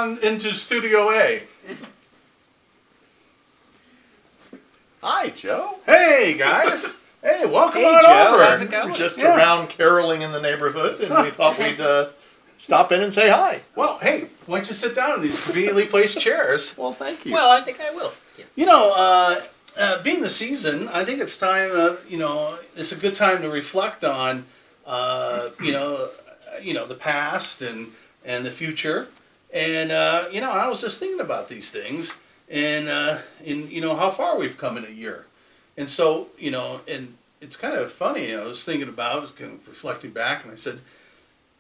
on into Studio A. Hi, Joe. Hey, guys. Hey, welcome on Joe, over. how's it going? We're just Yeah. around caroling in the neighborhood, and we thought we'd stop in and say hi. Well, hey, why don't you sit down in these conveniently placed chairs? Well, thank you. Well, I think I will. Yeah. You know, being the season, I think it's time. It's a good time to reflect on, the past and the future. And I was just thinking about these things, and how far we've come in a year. And so, and it's kind of funny. I was thinking about, I was kind of reflecting back, and I said,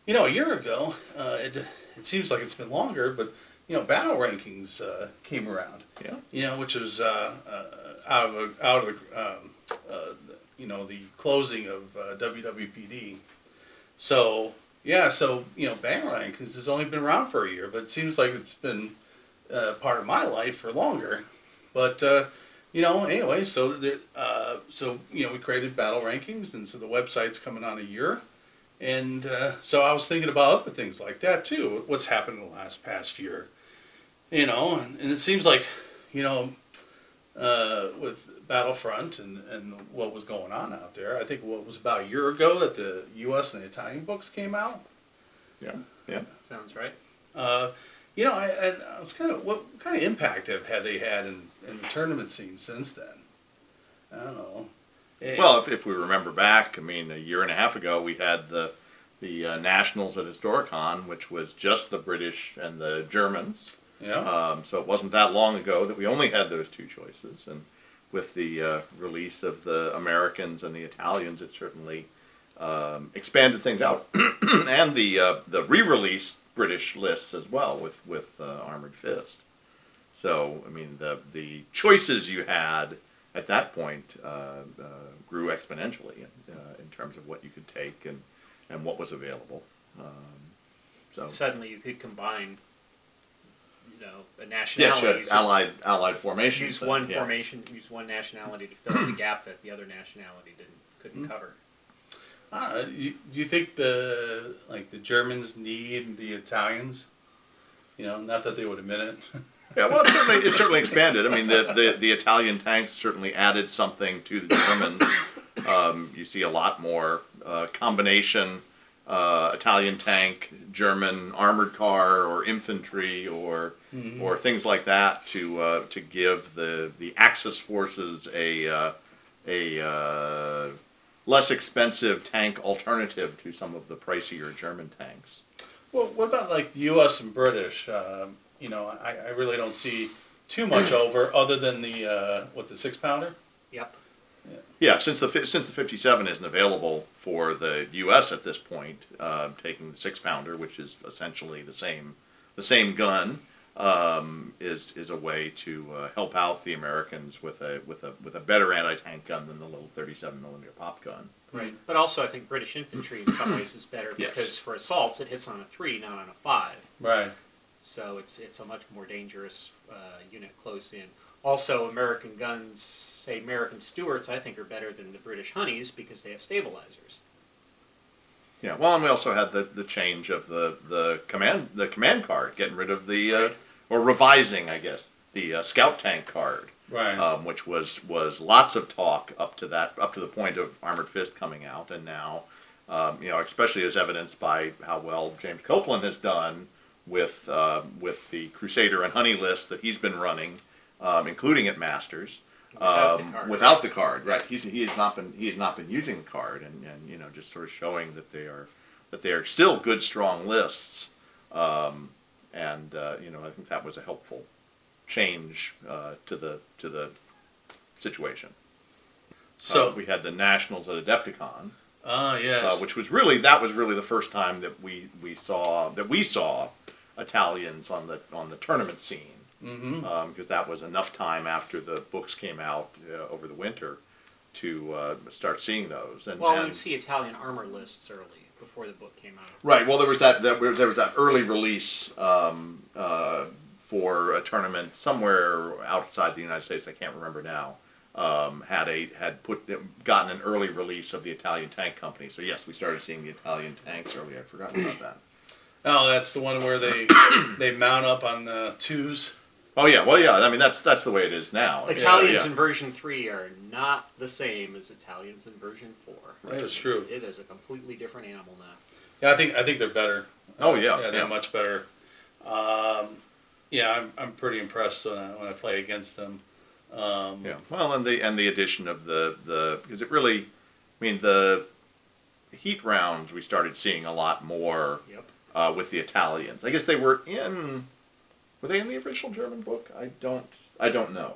a year ago, it seems like it's been longer, but Battle Rankings came around. Yeah. Which was out of the closing of WWPD. So Battle Rankings has only been around for a year, but it seems like it's been part of my life for longer. But anyway, so we created Battle Rankings, and so the website's coming on a year. And so I was thinking about other things like that too. What's happened in the past year, and it seems like, with Battlefront and what was going on out there. I think what was about a year ago that the U.S. and the Italian books came out. Yeah. Yeah. Sounds right. I was what kind of impact have they had in the tournament scene since then? I don't know. Well, if we remember back, I mean, a year and a half ago, we had the Nationals at Historicon, which was just the British and the Germans. Yeah. So it wasn't that long ago that we only had those two choices, and with the release of the Americans and the Italians, it certainly expanded things out, and the re-released British lists as well with Armored Fist. So I mean, the choices you had at that point grew exponentially in terms of what you could take and what was available. So Suddenly you could combine, a yes, nationality. allied formation. Use one formation, use one nationality to fill in the gap that the other nationality couldn't cover. Do you think the Germans need the Italians? Not that they would admit it. Yeah, well, it certainly expanded. I mean, the Italian tanks certainly added something to the Germans. You see a lot more combination Italian tank, German armored car, or infantry, or things like that to give the Axis forces a less expensive tank alternative to some of the pricier German tanks. Well, what about the U.S. and British? I really don't see too much over other than the 6-pounder. Yep. Yeah, since the 57 isn't available for the U.S. at this point, taking the 6-pounder, which is essentially the same gun, is a way to help out the Americans with a better anti-tank gun than the little 37mm pop gun. Right. But also, I think British infantry in some ways is better Yes. because for assaults it hits on a 3, not on a 5. Right. So it's a much more dangerous unit close in. Also, American guns, say American Stuarts, I think are better than the British Honeys because they have stabilizers. Yeah, well, and we also had the change of the command card, getting rid of the or revising, I guess, the scout tank card, Right. Which was lots of talk up to the point of Armored Fist coming out, and now, especially as evidenced by how well James Copeland has done with the Crusader and Honey list that he's been running, including at Masters. Without the card, right? He has not been using the card, and just sort of showing that they are still good, strong lists, and I think that was a helpful change to the situation. So we had the Nationals at Adepticon. Yes. Which was really the first time that we saw Italians on the tournament scene. Because that was enough time after the books came out over the winter to start seing those. And you'd see Italian armor lists early before the book came out. Right. Well, there was that early release for a tournament somewhere outside the United States. I can't remember now. Gotten an early release of the Italian Tank Company. So yes, we started seeing the Italian tanks early. I'd forgotten about that. Oh, that's the one where they mount up on twos. Oh yeah, well yeah. I mean that's the way it is now. Italians Yeah. in version 3 are not the same as Italians in version 4. That is true. It is a completely different animal now. Yeah, I think they're better. Oh yeah, they're much better. Yeah, I'm pretty impressed when I play against them. Yeah. Well, and the addition of the because it really, I mean the heat rounds we started seeing a lot more Yep. with the Italians. I guess they were in. Were they in the official German book? I don't know.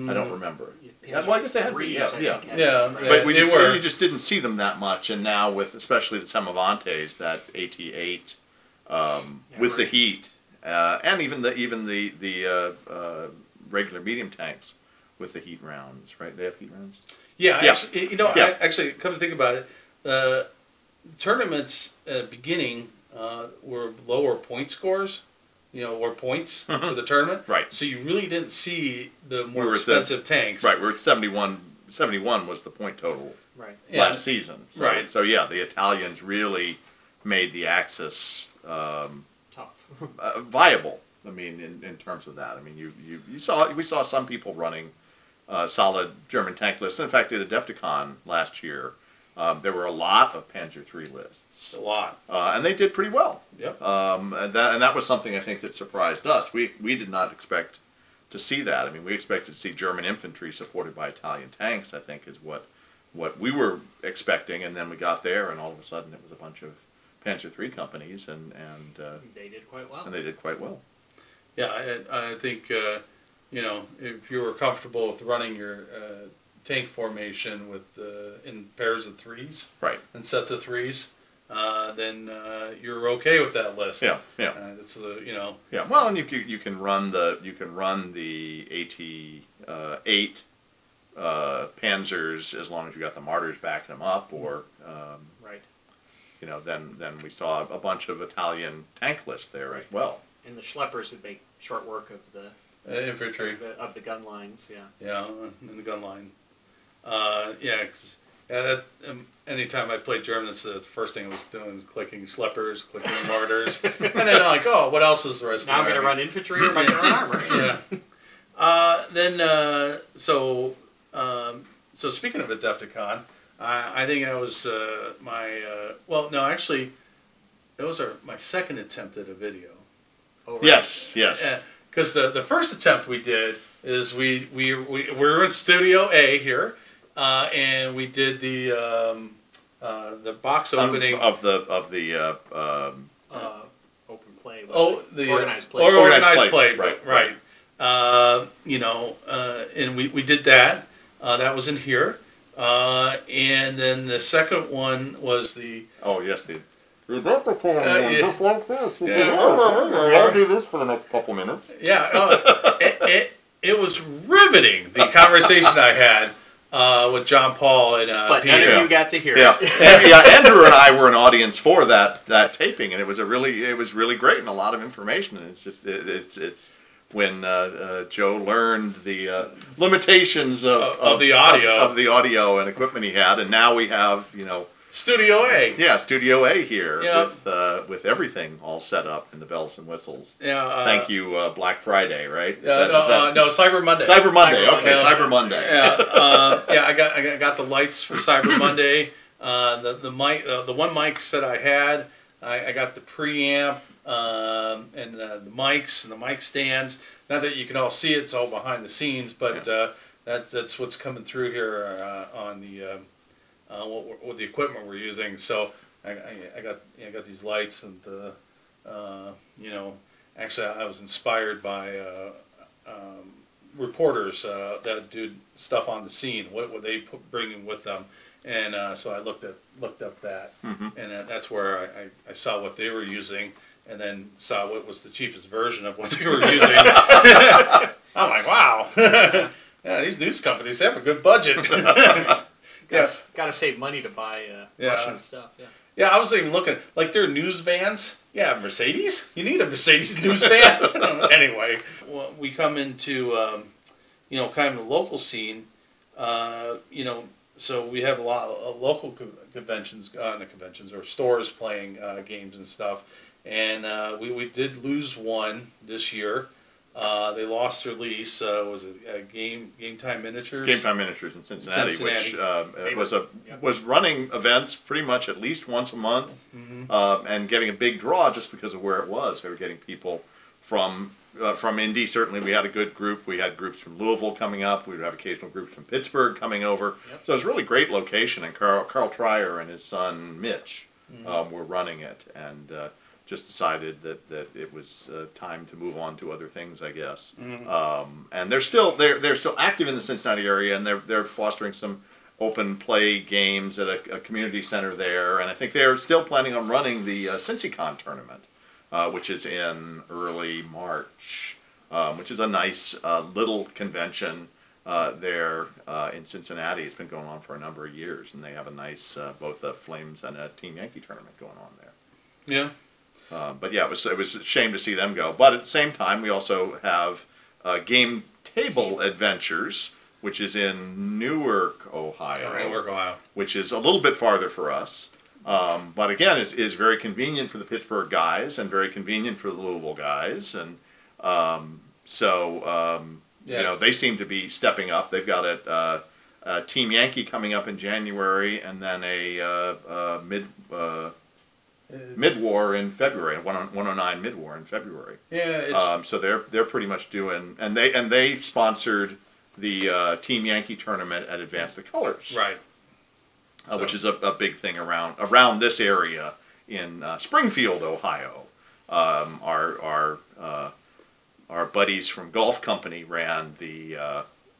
I don't remember. Yeah, Well, I guess they had to be. threes, Yeah, I yeah. think, had Yeah, to be, But They you just didn't see them that much, and now with especially the Semavantes, that AT8 with the right. heat, and even the regular medium tanks with the heat rounds, right? They have heat rounds. Yeah, Yeah. Actually, actually, come to think about it, tournaments at beginning were lower point scores. Or points for the tournament. Right. So you really didn't see the more were at expensive tanks. Right, we're at 71. 71 was the point total Right. Yeah. last season. So, Right. So yeah, the Italians really made the Axis Tough. viable. I mean, in terms of that, I mean, we saw some people running solid German tank lists. In fact, at Adepticon last year, there were a lot of Panzer III lists, A lot. and they did pretty well. Yep. And that was something I think that surprised us. We did not expect to see that. I mean, we expected to see German infantry supported by Italian tanks. I think is what we were expecting, and then we got there, and all of a sudden it was a bunch of Panzer III companies, and They did quite well. they did quite well. Yeah, I think if you were comfortable with running your tank formation with in pairs of threes Right. and sets of threes, then you're okay with that list. Yeah. Yeah. That's Yeah. Well, and you can run the AT8 Panzers as long as you got the Martyrs backing them up, or Right. then we saw a bunch of Italian tank lists there as well. And the Schleppers would make short work of the infantry. of the gun lines. Yeah. Yeah, in the gun line. Anytime I played German, that's the first thing I was doing was clicking Schleppers, clicking Martyrs, and then I'm like, oh, what else is the rest Now I'm of the going to run army? infantry, or am I going to run armor? Yeah. So speaking of Adepticon, I think that was those are my second attempt at a video. Oh, right. Yes. Yes. Because the first attempt we did is we were in Studio A here, and we did the box opening of the Open play. the organized play. organized play, right. And we did that. That was in here, and then the second one was the just like this. Yeah. I'll do this for the next couple minutes. it was riveting, the conversation I had with John Paul and But Peter. none of you got to hear Yeah, it. Andrew and I were an audience for that taping, and it was really great and a lot of information. And it's just it's when Joe learned the limitations of the audio and equipment he had, and now we have Studio A. Yeah, Studio A here Yeah. with everything all set up and the bells and whistles. Yeah. Thank you, Black Friday, right? No, Cyber Monday. Cyber Monday. Okay, Yeah. Cyber Monday. Yeah. I got the lights for Cyber Monday. The mic, the one mic set I had. I got the preamp and the mics and the mic stands. Not that you can all see it; it's all behind the scenes. But that's what's coming through here on the. What the equipment we're using. So I got these lights, and actually I was inspired by reporters that do stuff on the scene. What would they bring with them? And so I looked up that, and that's where I saw what they were using, and then saw what was the cheapest version of what they were using. I'm like, wow, yeah, these news companies have a good budget. Yes. Got to save money to buy Russian stuff. Yeah. Yeah, I was even looking, like their news vans. Yeah, Mercedes? You need a Mercedes news van? Anyway, we come into, kind of the local scene, so we have a lot of local conventions, not conventions, or stores playing games and stuff. and we did lose one this year. They lost their lease. Was it Game Time Miniatures? Game Time Miniatures in Cincinnati, which They was were- was running events pretty much at least once a month, and getting a big draw just because of where it was. They were getting people from Indy. Certainly, we had a good group. We had groups from Louisville coming up. We would have occasional groups from Pittsburgh coming over. Yep. So it was a really great location. And Carl Trier and his son Mitch were running it, and just decided that it was time to move on to other things, I guess. And they're still active in the Cincinnati area, and they're fostering some open play games at a community center there. And I think they're still planning on running the CincyCon tournament, which is in early March, which is a nice little convention there in Cincinnati. It's been going on for a number of years, and they have a nice both a Flames and a Team Yankee tournament going on there. Yeah. But yeah, it was a shame to see them go. But at the same time, we also have Game Table Adventures, which is in Newark, Ohio, Newark, Ohio. which is a little bit farther for us. But again, is very convenient for the Pittsburgh guys and very convenient for the Louisville guys. And you know, they seem to be stepping up. They've got a Team Yankee coming up in January, and then a Mid-War in February, 109 Mid-War in February. Yeah, it's So they're pretty much doing, and they sponsored the Team Yankee tournament at Advance the Colors, right. which is a big thing around this area in Springfield, Ohio. Our buddies from Golf Company ran the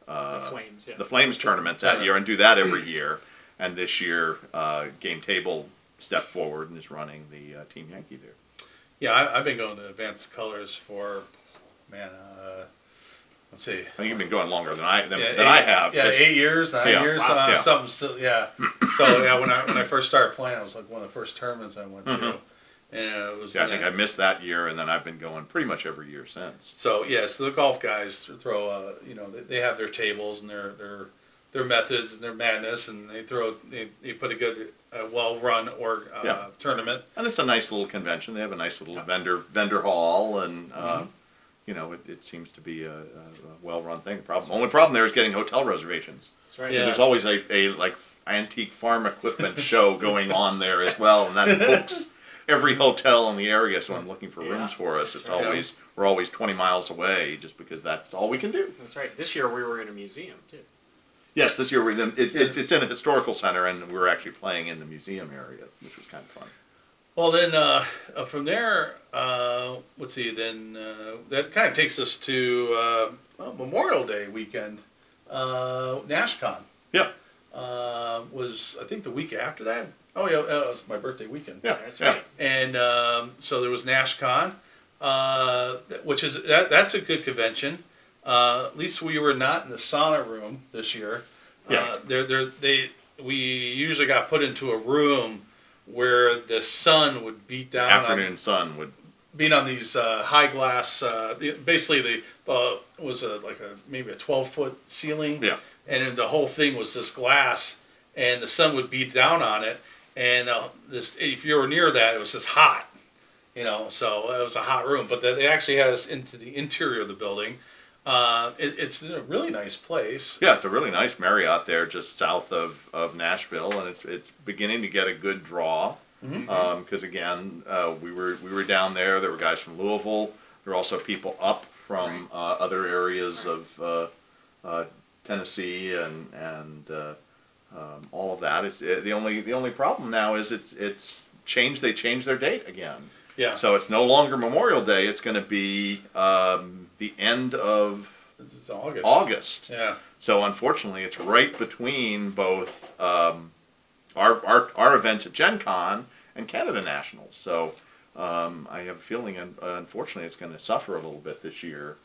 Flames, yeah. the Flames tournament that year and do that every year. And this year, Game Table stepped forward and is running the Team Yankee there. Yeah, I've been going to Advanced Colors for, let's see. I think you've been going longer than I Yeah, I have. Yeah, 8 years, 9 Yeah, years, wow, yeah. something. So, yeah. So yeah, when I first started playing, it was like one of the first tournaments I went to, and it was. Yeah, I think I missed that year, and then I've been going pretty much every year since. So yeah, so the golf guys throw, they have their tables and their methods and their madness, and they put a good, well-run tournament. And it's a nice little convention. They have a nice little vendor hall, and it seems to be a well-run thing. Only problem there is getting hotel reservations. That's right. Because Yeah. there's always a like antique farm equipment show going on there as well, and that books every hotel in the area. So I'm looking for rooms for us. It's right. always we're always 20 miles away, just because that's all we can do. That's right. This year we were in a museum too. Yes, this year it's in a historical center, and we were actually playing in the museum area, which was kind of fun. Well, then from there, let's see. Then that kind of takes us to Memorial Day weekend, NashCon. Yep. Was I think the week after that? Oh yeah, it was my birthday weekend. Yeah. That's yeah. right. And so there was NashCon, which is that's a good convention. At least we were not in the sauna room this year. Yeah. We usually got put into a room where the sun would beat down Afternoon sun would. being on these high glass, basically it was maybe a 12-foot ceiling, Yeah. and then the whole thing was this glass, and the sun would beat down on it, and if you were near that, it was just hot, so it was a hot room. But they actually had us into the interior of the building. It's a really nice place. Yeah, it's a really nice Marriott there, just south of Nashville, and it's beginning to get a good draw. Because again, we were down there. There were guys from Louisville. There were also people up from other areas of Tennessee and all of that. It's the only problem now is it's changed. They changed their date again. Yeah. So it's no longer Memorial Day. It's going to be the end of It's August. August. Yeah. So unfortunately, it's right between both our events at Gen Con and Canada Nationals. So I have a feeling, unfortunately, it's going to suffer a little bit this year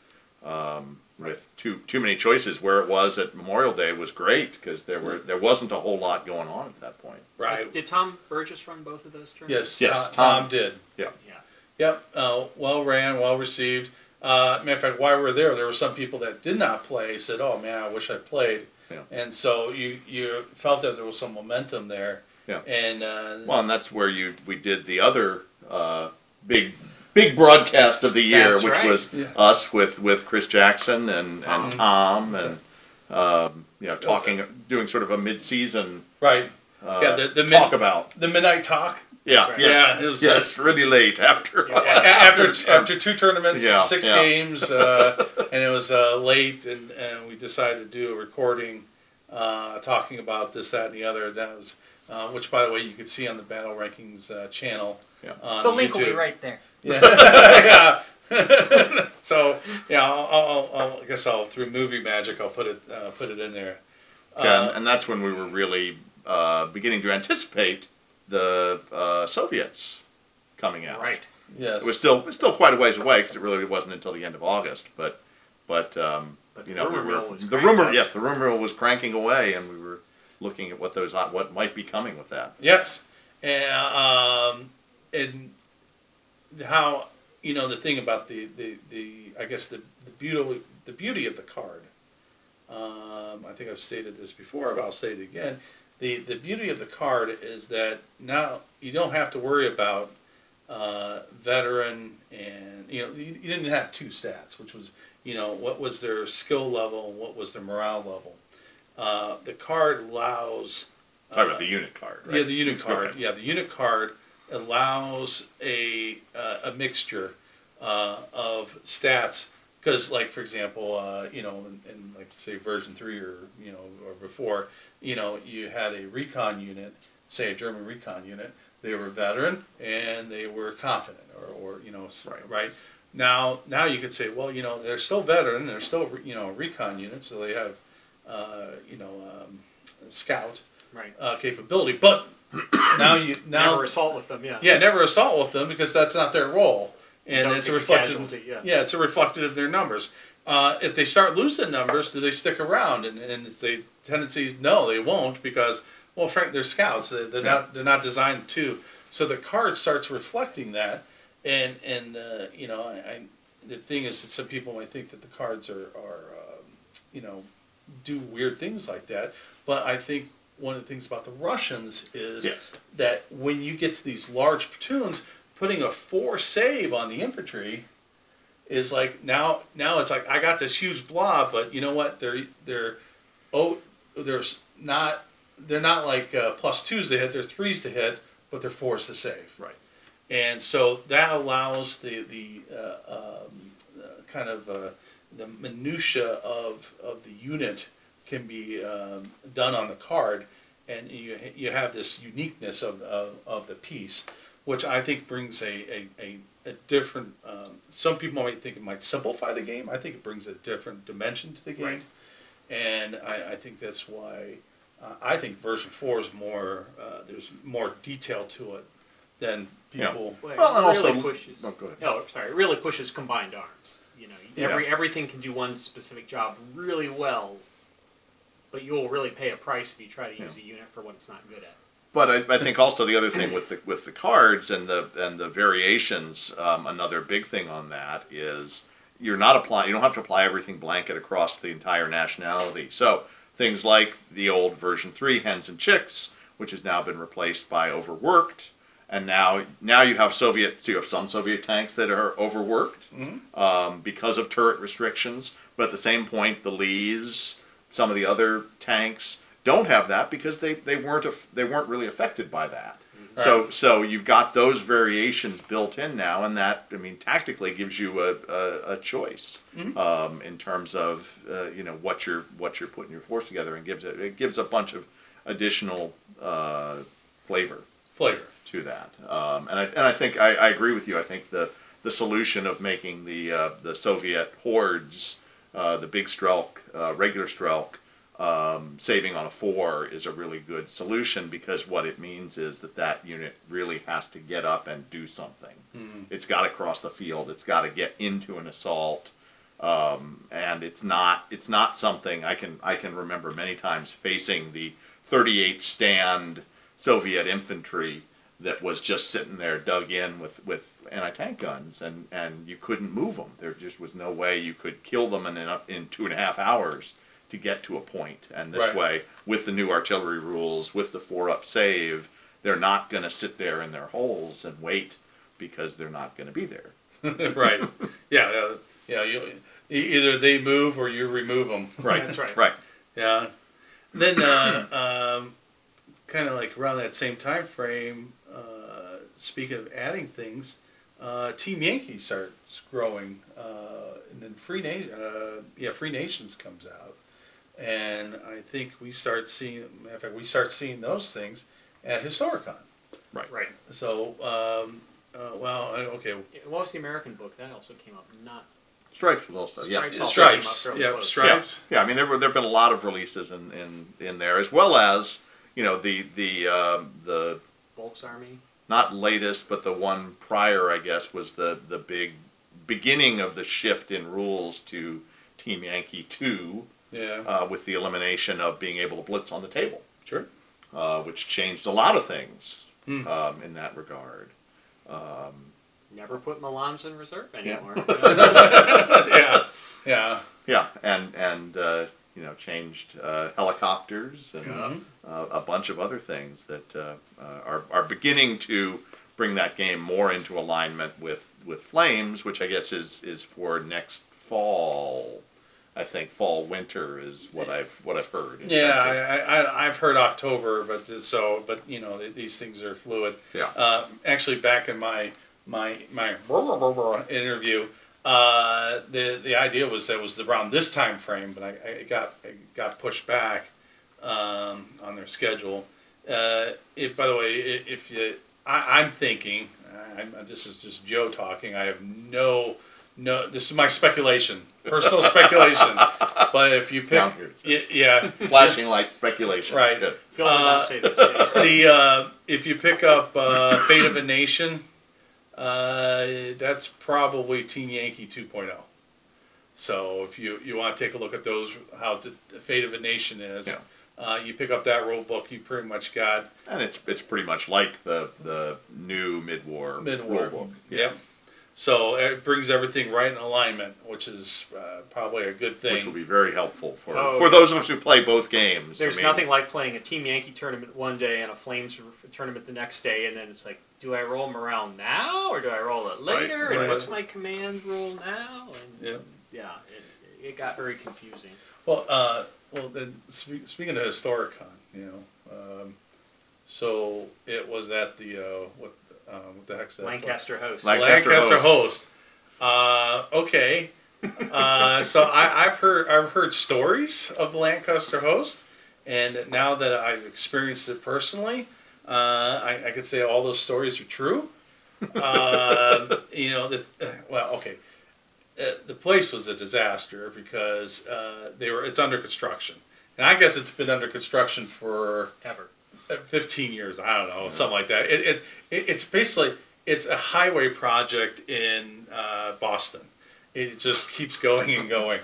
with too many choices. Where it was at Memorial Day was great because there wasn't a whole lot going on at that point. Right. Did Tom Burgess run both of those tournaments? Yes. Yes, Tom did. Yeah. Yeah. Yep. Well ran, well received. Matter of fact, while we were there were some people that did not play. Said, "Oh man, I wish I played." Yeah. And so you felt that there was some momentum there. Yeah. And Well, and that's where we did the other big broadcast of the year, That's which right. was us with Chris Jackson and Tom and doing sort of a mid-season Right. talk about. the midnight talk. Yeah, Right. yes, Yeah, it was, yes, really late after. After two tournaments, Yeah, 6 yeah. games, and it was late, and we decided to do a recording talking about this, that, and the other. That was, which, by the way, you could see on the Battle Rankings channel. Yeah. On The link will be YouTube. right there. Yeah. Yeah. So yeah, I guess I'll through movie magic I'll put it in there. And that's when we were really beginning to anticipate the Soviets coming out. Right. Yes. It was still quite a ways away because it really wasn't until the end of August. But the rumor mill was the cranked up. rumor mill was cranking away, and we were looking at what might be coming with that. Yes, and how the thing about the I guess the beauty of the card. I think I've stated this before, but I'll say it again. The beauty of the card is that now you don't have to worry about veteran, and you didn't have two stats, which was what was their skill level and what was their morale level. The card allows. Talking about the unit card, right? Yeah, the unit card. Okay. Yeah, the unit card allows a mixture of stats. Because, like, for example, in like say version 3 or before, you had a recon unit, say a German recon unit. They were veteran and they were confident, or right. Now you could say, well, they're still veteran, they're still a recon unit, so they have scout Right. capability, but Never assault with them. Yeah. yeah, never assault with them because that's not their role. And Don't it's take a reflected. casualty, yeah. Yeah, it's a reflected of their numbers. If they start losing numbers, do they stick around? And it's the tendencies, no, they won't because, well, frankly, they're scouts. They're not designed to. So the card starts reflecting that, and the thing is that some people might think that the cards are do weird things like that, but I think one of the things about the Russians is Yes. that when you get to these large platoons, putting a 4 save on the infantry is like now it's like I got this huge blob, but you know what? They're not like +2s to hit, they're 3s to hit, but they're 4s to save. Right. And so that allows the kind of the minutia of the unit can be done on the card, and you have this uniqueness of the piece, which I think brings a different. Some people might think it might simplify the game. I think it brings a different dimension to the game, Right. and I think that's why I think version 4 is more. There's more detail to it than people. Well, it Well, and really also- pushes. oh, go ahead. No, sorry. It really pushes combined arms. Everything can do one specific job really well, but you will really pay a price if you try to use a unit for what it's not good at. But I think also the other thing with the cards and the variations, another big thing on that is you don't have to apply everything blanket across the entire nationality. So things like the old version 3 hens and chicks, which has now been replaced by overworked, and now you have some Soviet tanks that are overworked because of turret restrictions. But at the same point, the Lees, some of the other tanks don't have that because they weren't really affected by that. Right. So you've got those variations built in now, and that tactically gives you a choice in terms of what you're putting your force together, and gives a bunch of additional flavor to that. And I think I agree with you. I think the solution of making the Soviet hordes, the big Strelk, regular Strelk, saving on a 4 is a really good solution, because what it means is that unit really has to get up and do something. It's got to cross the field. It's got to get into an assault, and it's not something I can remember many times facing the 38 stand Soviet infantry that was just sitting there dug in with anti-tank guns, and you couldn't move them. There just was no way you could kill them in 2.5 hours to get to a point. And this Right. way, with the new artillery rules, with the 4-up save, they're not going to sit there in their holes and wait because they're not going to be there. Right. Yeah. Either they move or you remove them. Right. That's right. Right. Yeah. Then, kind of like around that same time frame, speaking of adding things, Team Yankee starts growing, and then Free Nations comes out, and I think we start seeing. Matter of fact, we start seeing those things at Historicon. Right. So, okay. What was the American book? That also came up. Not Stripes was also, yeah. Stripes also Stripes. came up fairly Yeah, close. Stripes. Yeah, I mean there've been a lot of releases in there, as well as the Volks Army. not latest, but the one prior, I guess, was the big beginning of the shift in rules to Team Yankee 2, Yeah. with the elimination of being able to blitz on the table, Sure. which changed a lot of things Hmm. in that regard. Never put Milans in reserve anymore. Yeah. Yeah. Yeah, and changed helicopters and Mhm. a bunch of other things that are beginning to bring that game more into alignment with Flames, which I guess is for next fall. I think fall winter is what I've heard. in terms of- Yeah, I've heard October, but these things are fluid. Yeah. Actually, back in my interview, the idea was that it was around this time frame, but I got pushed back on their schedule. By the way, I'm thinking, this is just Joe talking. I have no. This is my speculation, personal speculation. But if you pick, Down here it says. Flashing like speculation. Right. Good. Phil did not say this. If you pick up Fate of a Nation, that's probably Team Yankee 2.0. So if you want to take a look at those, how the Fate of a Nation is, you pick up that rule book, you pretty much got And it's pretty much like the new mid-war rule book. Yep. So it brings everything right in alignment, which is probably a good thing. Which will be very helpful for Oh, those of us who play both games. There's I mean, nothing like playing a Team Yankee tournament one day and a Flames tournament the next day, and then it's like, do I roll them around now or do I roll it later? Right. And what's my command rule now? And Yeah. it got very confusing. Well, then speaking of Historicon, so it was at the what the heck's that? Lancaster host. Lancaster host. Okay. So I've heard stories of the Lancaster host, and now that I've experienced it personally, I could say all those stories are true. The place was a disaster because it's under construction, and I guess it's been under construction for Ever. 15 years. I don't know, something like that. It's basically a highway project in Boston. It just keeps going and going,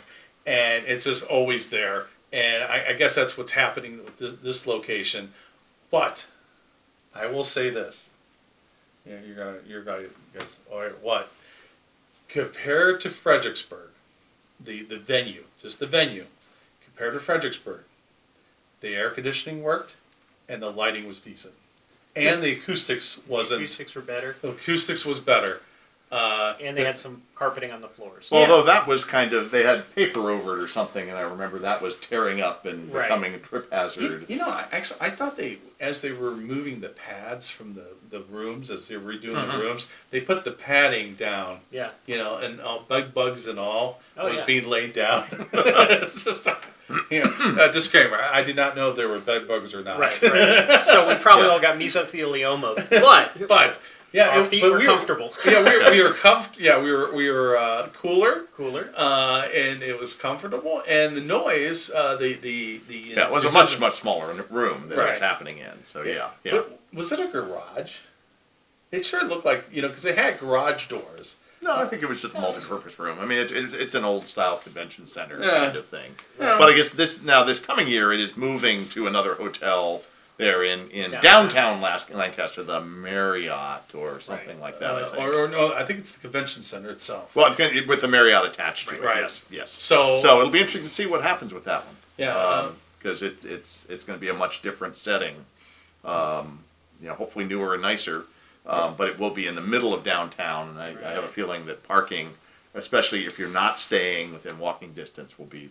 and it's just always there. And I guess that's what's happening with this location. But I will say this. You're gonna guess. All right, what? Compared to Fredericksburg, the venue, just the venue, compared to Fredericksburg, the air conditioning worked, and the lighting was decent, and the acoustics wasn't. The acoustics were better, The acoustics was better. and they had some carpeting on the floors. Although that was kind of, they had paper over it or something, and I remember that was tearing up and Right. becoming a trip hazard. I thought as they were removing the pads from the rooms, as they were redoing the rooms, they put the padding down. Yeah. And all bugs and all was yeah. being laid down. It's just a disclaimer. I did not know if there were bed bugs or not. Right. So we probably all got mesothelioma, but our feet were comfortable. we were we were cooler, Cooler. and it was comfortable, and the noise, Yeah, it was a much smaller room that it was happening in. So yeah. But was it a garage? It sure looked like, because they had garage doors. No, I think it was just a multi-purpose room. I mean, it's an old style convention center Yeah. kind of thing. Yeah. But I guess this coming year, it is moving to another hotel there in downtown Lancaster, the Marriott or something like that. I think. Or no, I think it's the convention center itself. Well, it's going to, with the Marriott attached to it. Right. Yes. So it'll be interesting to see what happens with that one. Yeah. Because it's going to be a much different setting. Hopefully newer and nicer but it will be in the middle of downtown, and I have a feeling that parking, especially if you're not staying within walking distance, will be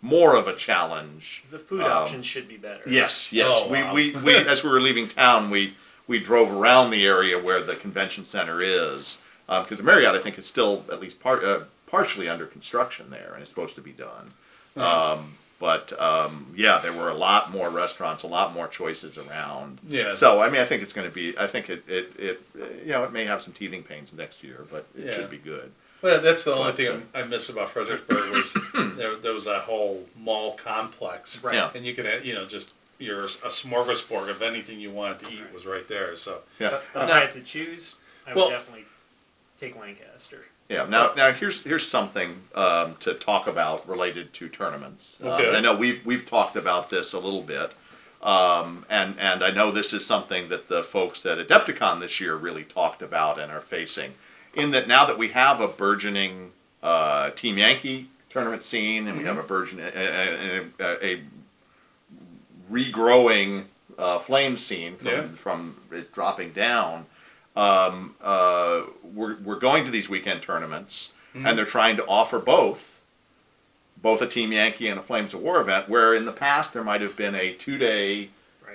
more of a challenge. The food options should be better. Yes. Oh, wow. We as we were leaving town, we drove around the area where the convention center is, because the Marriott, I think, is still at least partially under construction there, and it's supposed to be done. Yeah, there were a lot more restaurants, a lot more choices around. Yeah. So I mean, I think it's going to be. I think it it may have some teething pains next year, but it should be good. Well, that's the only thing I miss about Fredericksburg was there was that whole mall complex, Right. Yeah. and you could just a smorgasbord of anything you wanted to eat was right there. So Yeah. But if I had to choose, I would Well- definitely take Lancaster. Yeah. Now here's something to talk about related to tournaments. Okay. And I know we've talked about this a little bit, and I know this is something that the folks at Adepticon this year really talked about and are facing. In that now that we have a burgeoning Team Yankee tournament scene, and we have a burgeoning a regrowing flame scene from it dropping down. We're going to these weekend tournaments, and they're trying to offer both a Team Yankee and a Flames of War event, where in the past there might have been a 2-day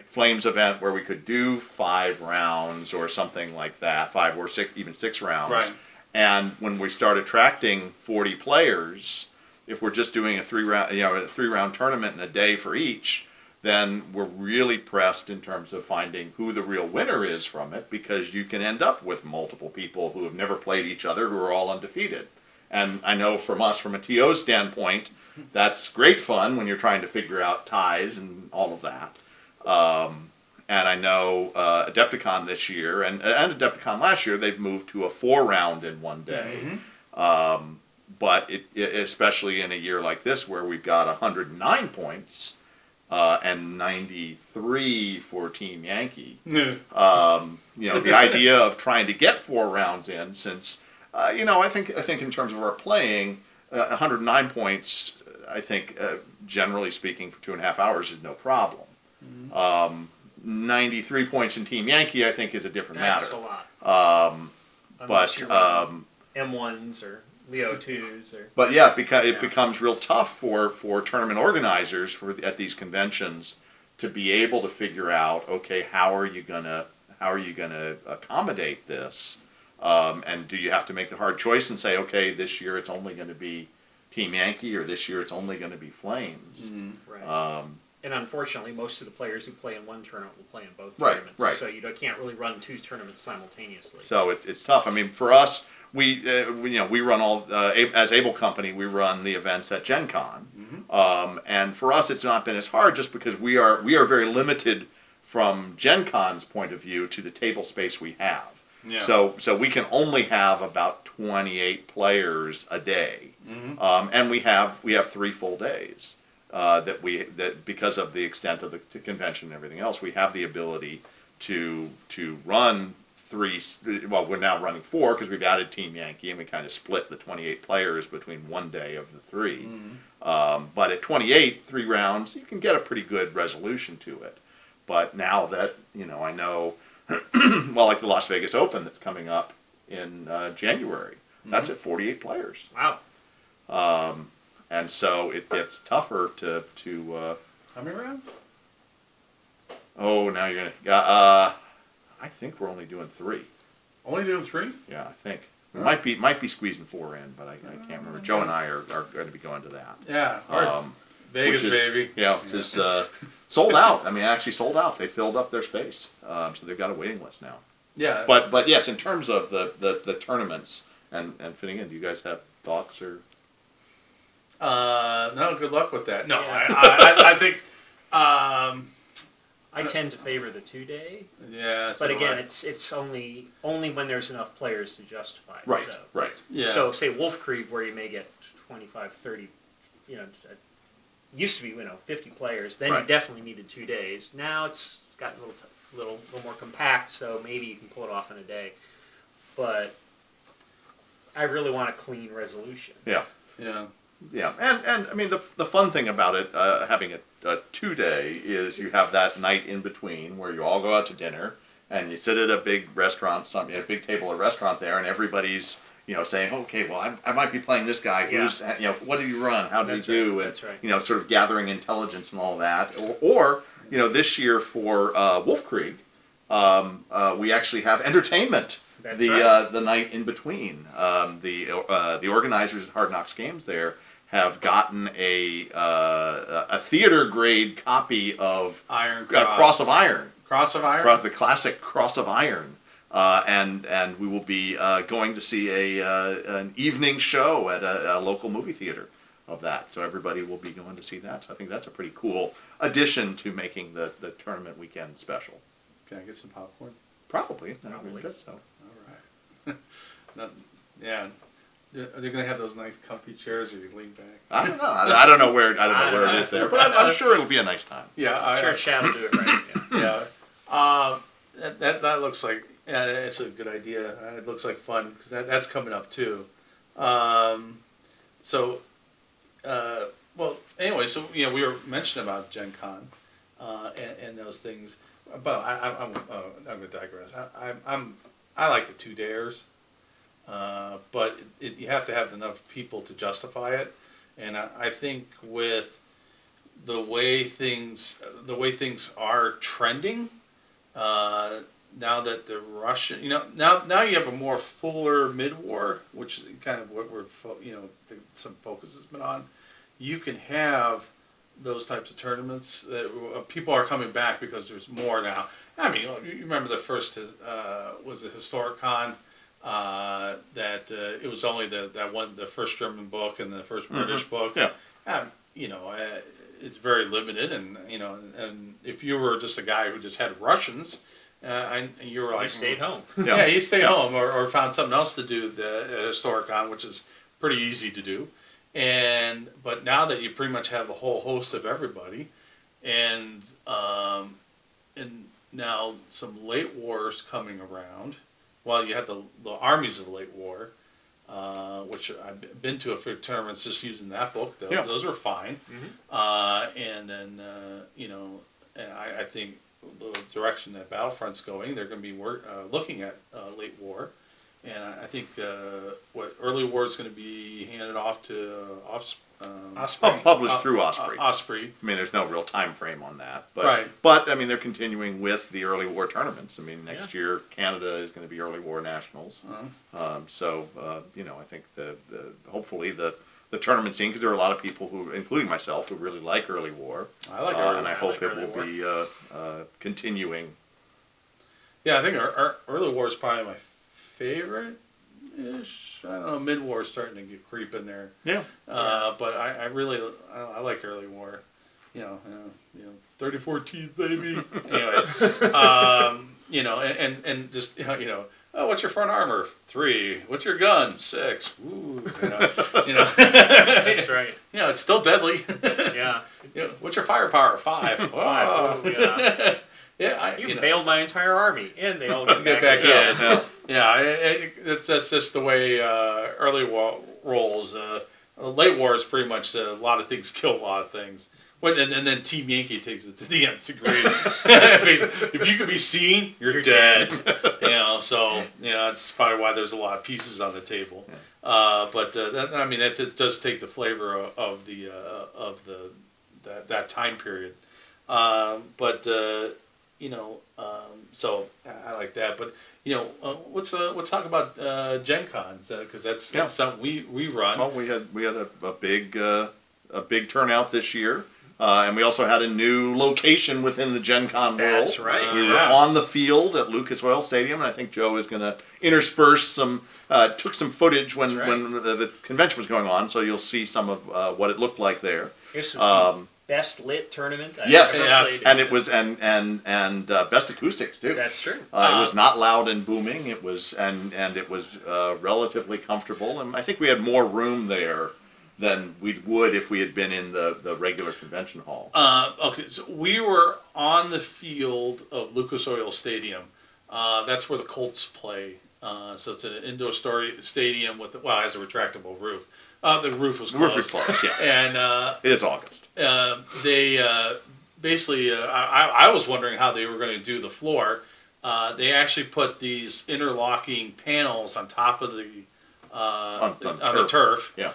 Flames event where we could do 5 rounds or something like that, 5 or 6, even 6 rounds. Right. And when we start attracting 40 players, if we're just doing a 3-round tournament in a day for each, then we're really pressed in terms of finding who the real winner is from it, because you can end up with multiple people who have never played each other who are all undefeated. And I know from us, from a TO standpoint, that's great fun when you're trying to figure out ties and all of that. And I know Adepticon this year and Adepticon last year, they've moved to a 4-round in one day. But especially in a year like this where we've got 109 points and 93 for Team Yankee. The idea of trying to get 4 rounds in, since I think in terms of our playing, 109 points, I think generally speaking for 2.5 hours is no problem. 93 points in Team Yankee, I think, is a different That's matter. a lot. But M1s or Leo 2s or. But yeah, it becomes real tough for tournament organizers at these conventions to be able to figure out, okay, how are you gonna accommodate this, and do you have to make the hard choice and say, okay, this year it's only going to be Team Yankee, or this year it's only going to be Flames. Right. And unfortunately, most of the players who play in one tournament will play in both Right, tournaments. right. So you can't really run 2 tournaments simultaneously. So it's tough. I mean, for us, we run all as Able Company. We run the events at Gen Con, and for us, it's not been as hard just because we are very limited from Gen Con's point of view to the table space we have. Yeah. So we can only have about 28 players a day, and we have 3 full days. That because of the extent of the convention and everything else, we have the ability to run 3. Well, we're now running 4 because we've added Team Yankee, and we kind of split the 28 players between one day of the 3. But at 28, 3 rounds, you can get a pretty good resolution to it. But now that I know, well, like the Las Vegas Open that's coming up in January, that's at 48 players. Wow. And so it gets tougher to how many rounds? Oh, now you're gonna. I think we're only doing 3. Only doing 3? Yeah, I think it might be squeezing 4 in, but I can't remember. Joe and I are going to be going to that. Yeah. Vegas, which is, baby. Yeah, which is sold out. I mean, actually sold out. They filled up their space, so they've got a waiting list now. Yeah. But yes, in terms of the tournaments and fitting in, do you guys have thoughts or? No, good luck with that. No, Yeah. I think. I tend to favor the 2-day, Yeah. but again, it's only when there's enough players to justify it. Right, So. right. Yeah. So say Wolf Creek, where you may get 25, 30, used to be 50 players. Then Right. you definitely needed 2 days. Now it's gotten a little more compact, so maybe you can pull it off in a day. But I really want a clean resolution. Yeah. Yeah. Yeah, and I mean the fun thing about it, having a 2-day, is you have that night in between where you all go out to dinner and you sit at a big restaurant, a big table at a restaurant there, and everybody's saying, okay, well, I might be playing this guy. Who's what did he run? How did he do? That's right. And sort of gathering intelligence and all that. Or this year for Wolf Creek, we actually have entertainment. That's the night in between. The organizers at Hard Knocks Games there have gotten a theater grade copy of Iron Cross. Cross of Iron. Cross of Iron? The classic Cross of Iron. And we will be going to see an evening show at a local movie theater of that. So everybody will be going to see that. So I think that's a pretty cool addition to making the tournament weekend special. Can I get some popcorn? Probably. Probably. So. All right. Yeah. Are they going to have those nice comfy chairs that you lean back? I don't know. I don't know where it is there, but I'm sure it'll be a nice time. Yeah. I'm sure Chad will do it right. Yeah. That looks like it's a good idea. It looks like fun because that's coming up too. Well, anyway, so we were mentioning about Gen Con and those things, but I'm going to digress. I like the 2-dayers, but you have to have enough people to justify it, and I think with the way things are trending. Now that the Russian, now you have a more fuller mid-war, which is kind of what some focus has been on. You can have those types of tournaments. People are coming back because there's more now. I mean, you remember the first was it Historicon that it was only the first German book and the first British book. Yeah. It's very limited, and if you were just a guy who just had Russians, and you were like, He stayed home. Yeah, he stayed home or found something else to do the Historicon, which is pretty easy to do. But now that you pretty much have a whole host of everybody, and now some late wars coming around, while you have the armies of the late war. Which I've been to a few tournaments just using that book. Those are fine. Mm-hmm. And then, and I think the direction that Battlefront's going, they're going to be looking at late war. And I think what early war is going to be handed off to Osprey. Published through Osprey. Osprey. I mean, there's no real time frame on that, but right. But I mean, they're continuing with the early war tournaments. I mean, next year Canada is going to be early war nationals. Uh-huh. I think hopefully the tournament scene, because there are a lot of people who, including myself, who really like early war. I like early war. And I hope it will be continuing. Yeah, I think our early war is probably my favorite-ish. I don't know, mid-war is starting to get creep in there. Yeah. But I really like early war. 34 teeth, baby. Anyway, and just oh, what's your front armor? 3. What's your gun? 6. Ooh, That's right. It's still deadly. Yeah. What's your firepower? 5. Wow. Yeah. Yeah, you bailed my entire army, and they all get back in. Yeah. That's just the way early war rolls. Late war is pretty much a lot of things kill a lot of things. And then Team Yankee takes it to the nth degree. If you can be seen, you're dead. So that's probably why there's a lot of pieces on the table. Yeah. That does take the flavor of that time period. So I like that. But let's talk about Gen Cons because that's something we run. Well, we had a big turnout this year. And we also had a new location within the Gen Con world. That's right. We were on the field at Lucas Oil Stadium, and I think Joe is going to intersperse took some footage when the convention was going on, so you'll see some of what it looked like there. This was the best lit tournament I've yes, ever played. And it was and best acoustics too. That's true. It was not loud and booming. It was and it was relatively comfortable, and I think we had more room there than we would if we had been in the regular convention hall. Okay, so we were on the field of Lucas Oil Stadium. That's where the Colts play. So it's an indoor stadium with it has a retractable roof. The roof was closed. The roof is closed, yeah. And it is August. They basically, I was wondering how they were going to do the floor. they actually put these interlocking panels on top of the on the turf. Yeah.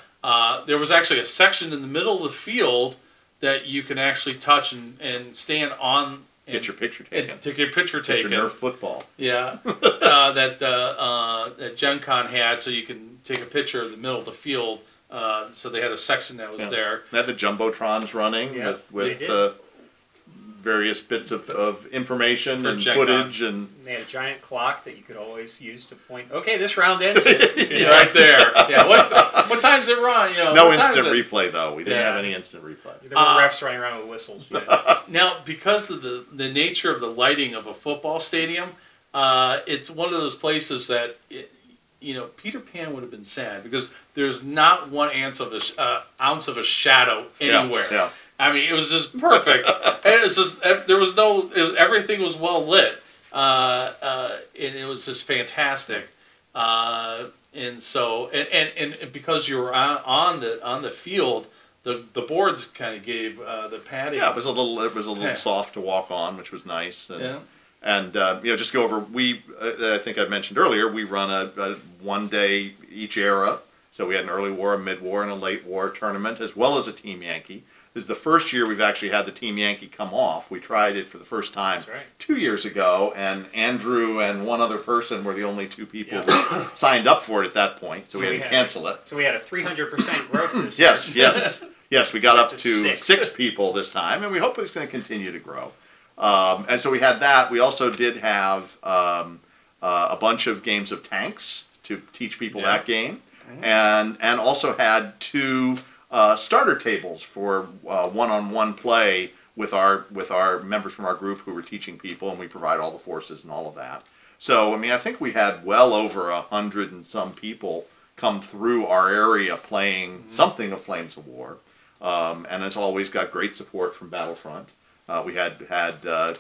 There was actually a section in the middle of the field that you can actually touch and stand on. Get your picture taken. To get your picture taken. Get your Nerf football. Yeah. That Gen Con had, so you can take a picture of the middle of the field. So they had a section that was there. They had the Jumbotrons running with various bits of information For and Gen footage. Con. And they had a giant clock that you could always use to point, okay, this round ends. Right there. Yeah. What time's it run? You know, no instant replay, though. We didn't Yeah. have any instant replay. There were refs running around with whistles. Now, because of the nature of the lighting of a football stadium, it's one of those places that, Peter Pan would have been sad because there's not one ounce of a shadow anywhere. Yeah. I mean, it was just perfect. It was just everything was well lit, and it was just fantastic. And so, and because you were on the field, the boards kind of gave the padding. Yeah, it was a little soft to walk on, which was nice. And, Yeah. And just go over. I think I mentioned earlier, we run a 1 day each era. So we had an early war, a mid war, and a late war tournament, as well as a Team Yankee. This is the first year we've actually had the Team Yankee come off. We tried it for the first time 2 years ago, and Andrew and one other person were the only two people who signed up for it at that point, so we had to cancel it. So we had a 300% growth this year. Yes, we got up to six. 6 people this time, and we hope it's going to continue to grow. And so we had that. We also did have a bunch of games of tanks to teach people that game, and also had 2 starter tables for one-on-one play with our members from our group who were teaching people, and we provide all the forces and all of that. So I mean, I think we had well over 100 and some people come through our area playing something of Flames of War, and as always, got great support from Battlefront. We had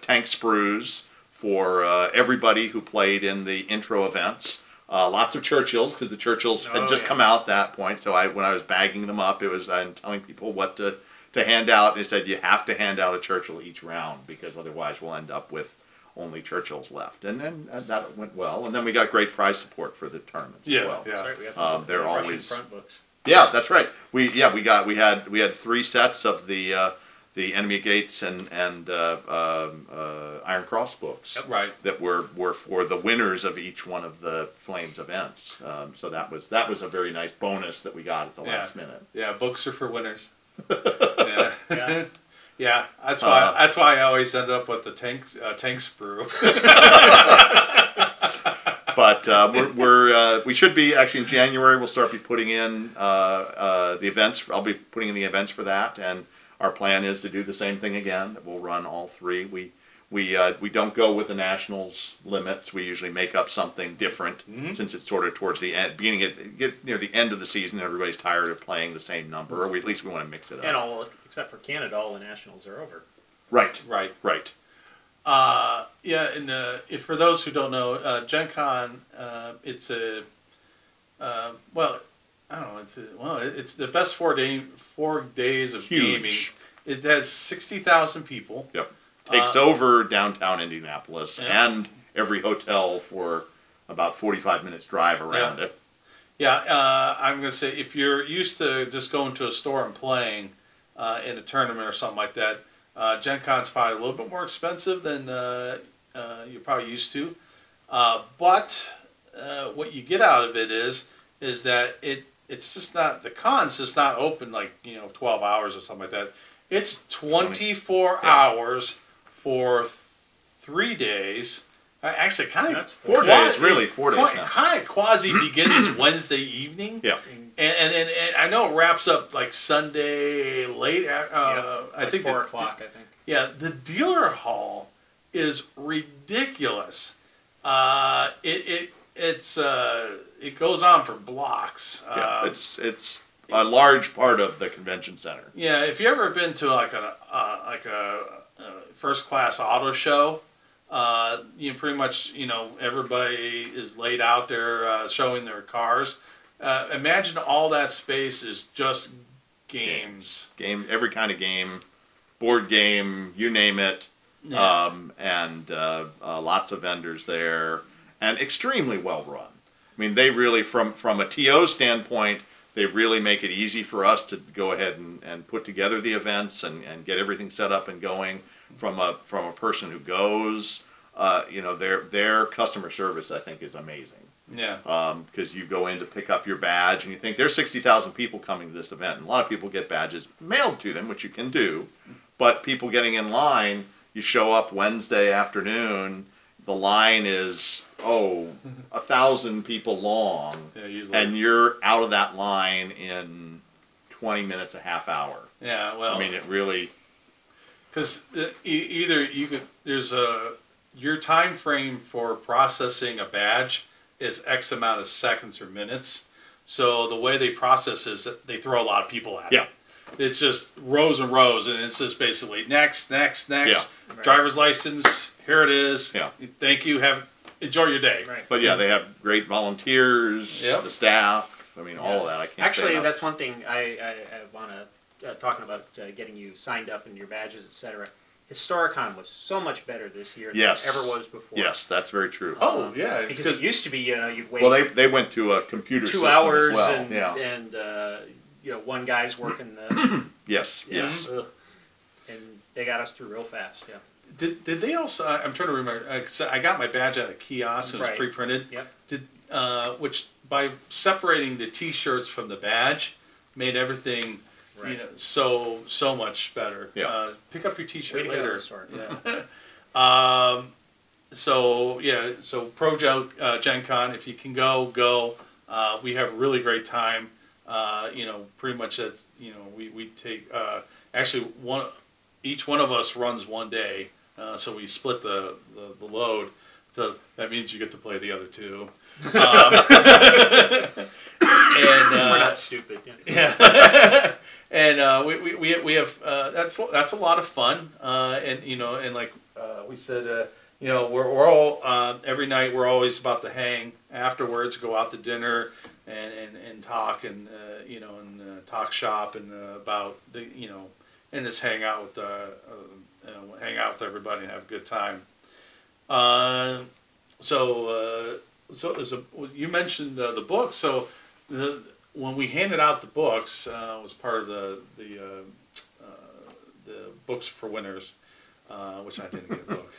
tank sprues for everybody who played in the intro events. Lots of Churchills, because the Churchills had just come out at that point. So when I was bagging them up, I'm telling people what to hand out. And they said, you have to hand out a Churchill each round, because otherwise we'll end up with only Churchills left. And then that went well. And then we got great prize support for the tournaments as well. Yeah. Right, we had they're Russian always front books. Yeah, that's right. We had 3 sets of the Enemy Gates and Iron Cross books that were for the winners of each one of the Flames events. So that was a very nice bonus that we got at the last minute. Yeah, books are for winners. Yeah, that's why I always end up with the tank sprue. But we should be actually in January. We'll start putting in the events. I'll be putting in the events for that, and our plan is to do the same thing again. That we'll run all 3. We don't go with the nationals limits. We usually make up something different, since it's sort of towards the end, get near the end of the season. Everybody's tired of playing the same number, or at least we want to mix it up. And except for Canada, all the nationals are over. Right. And if for those who don't know, Gen Con, it's a I don't know. It's the best 4 days of gaming. It has 60,000 people. Yep. Takes over downtown Indianapolis and every hotel for about 45 minutes drive around it. Yeah, I'm going to say if you're used to just going to a store and playing in a tournament or something like that, Gen Con's probably a little bit more expensive than you're probably used to. But what you get out of it is that it's just not, the con's just not open 12 hours or something like that. It's 24 hours for 3 days. Actually, kind of 4 days, really 4 days now. Kind of quasi begins Wednesday evening. Yeah. And then I know it wraps up Sunday late. I think 4 o'clock. I think. Yeah, the dealer hall is ridiculous. It goes on for blocks. It's a large part of the convention center. Yeah, if you ever been to a first class auto show, you pretty much everybody is laid out there showing their cars. Imagine all that space is just games. Every kind of game, board game, you name it. Yeah. and lots of vendors there, and extremely well run. I mean, they really, from a TO standpoint, they really make it easy for us to go ahead and put together the events and get everything set up and going. From a person who goes, you know, their customer service, I think, is amazing. Yeah. Because you go in to pick up your badge and you think there's 60,000 people coming to this event, and a lot of people get badges mailed to them, which you can do, but people getting in line, you show up Wednesday afternoon, the line is 1,000 people long, Yeah, usually. and you're out of that line in 20 minutes, a half hour. Yeah. Well, I mean, it really. because either you could, your time frame for processing a badge is X amount of seconds or minutes. So the way they process is that they throw a lot of people at it. Yeah. It's just rows and rows, and it's just basically next. Yeah. Right. Driver's license, here it is. Yeah. Thank you. Enjoy your day. Right. But yeah, they have great volunteers, Yep. the staff. I mean, all of that. I can't say Actually, enough. that's one thing I want to talking about getting you signed up and your badges, etc. Historicon was so much better this year than Yes. it ever was before. Yes, that's very true. Oh yeah, Because it used to be, you'd wait Well, they went to a computer 2 system hours as well. and, Yeah. and one guy's working the Yes. yeah, Yes. and they got us through real fast. Yeah. Did they also? I'm trying to remember. 'Cause I got my badge at a kiosk and it was Right. pre-printed. Yep. Which by separating the T-shirts from the badge made everything, Right. so much better. Yeah. Pick up your Way T-shirt to go, later. Stork. So Pro Gen Con, if you can go. We have a really great time. Pretty much that's we take actually each one of us runs one day, so we split the load. So that means you get to play the other two. And We're not stupid. Yeah. yeah. And we have that's a lot of fun. And like we said, we're all every night we're always about to hang afterwards, go out to dinner and talk and talk shop and about the and just hang out with everybody and have a good time. So you mentioned the book. So when we handed out the books, was part of the books for winners, which I didn't get a book.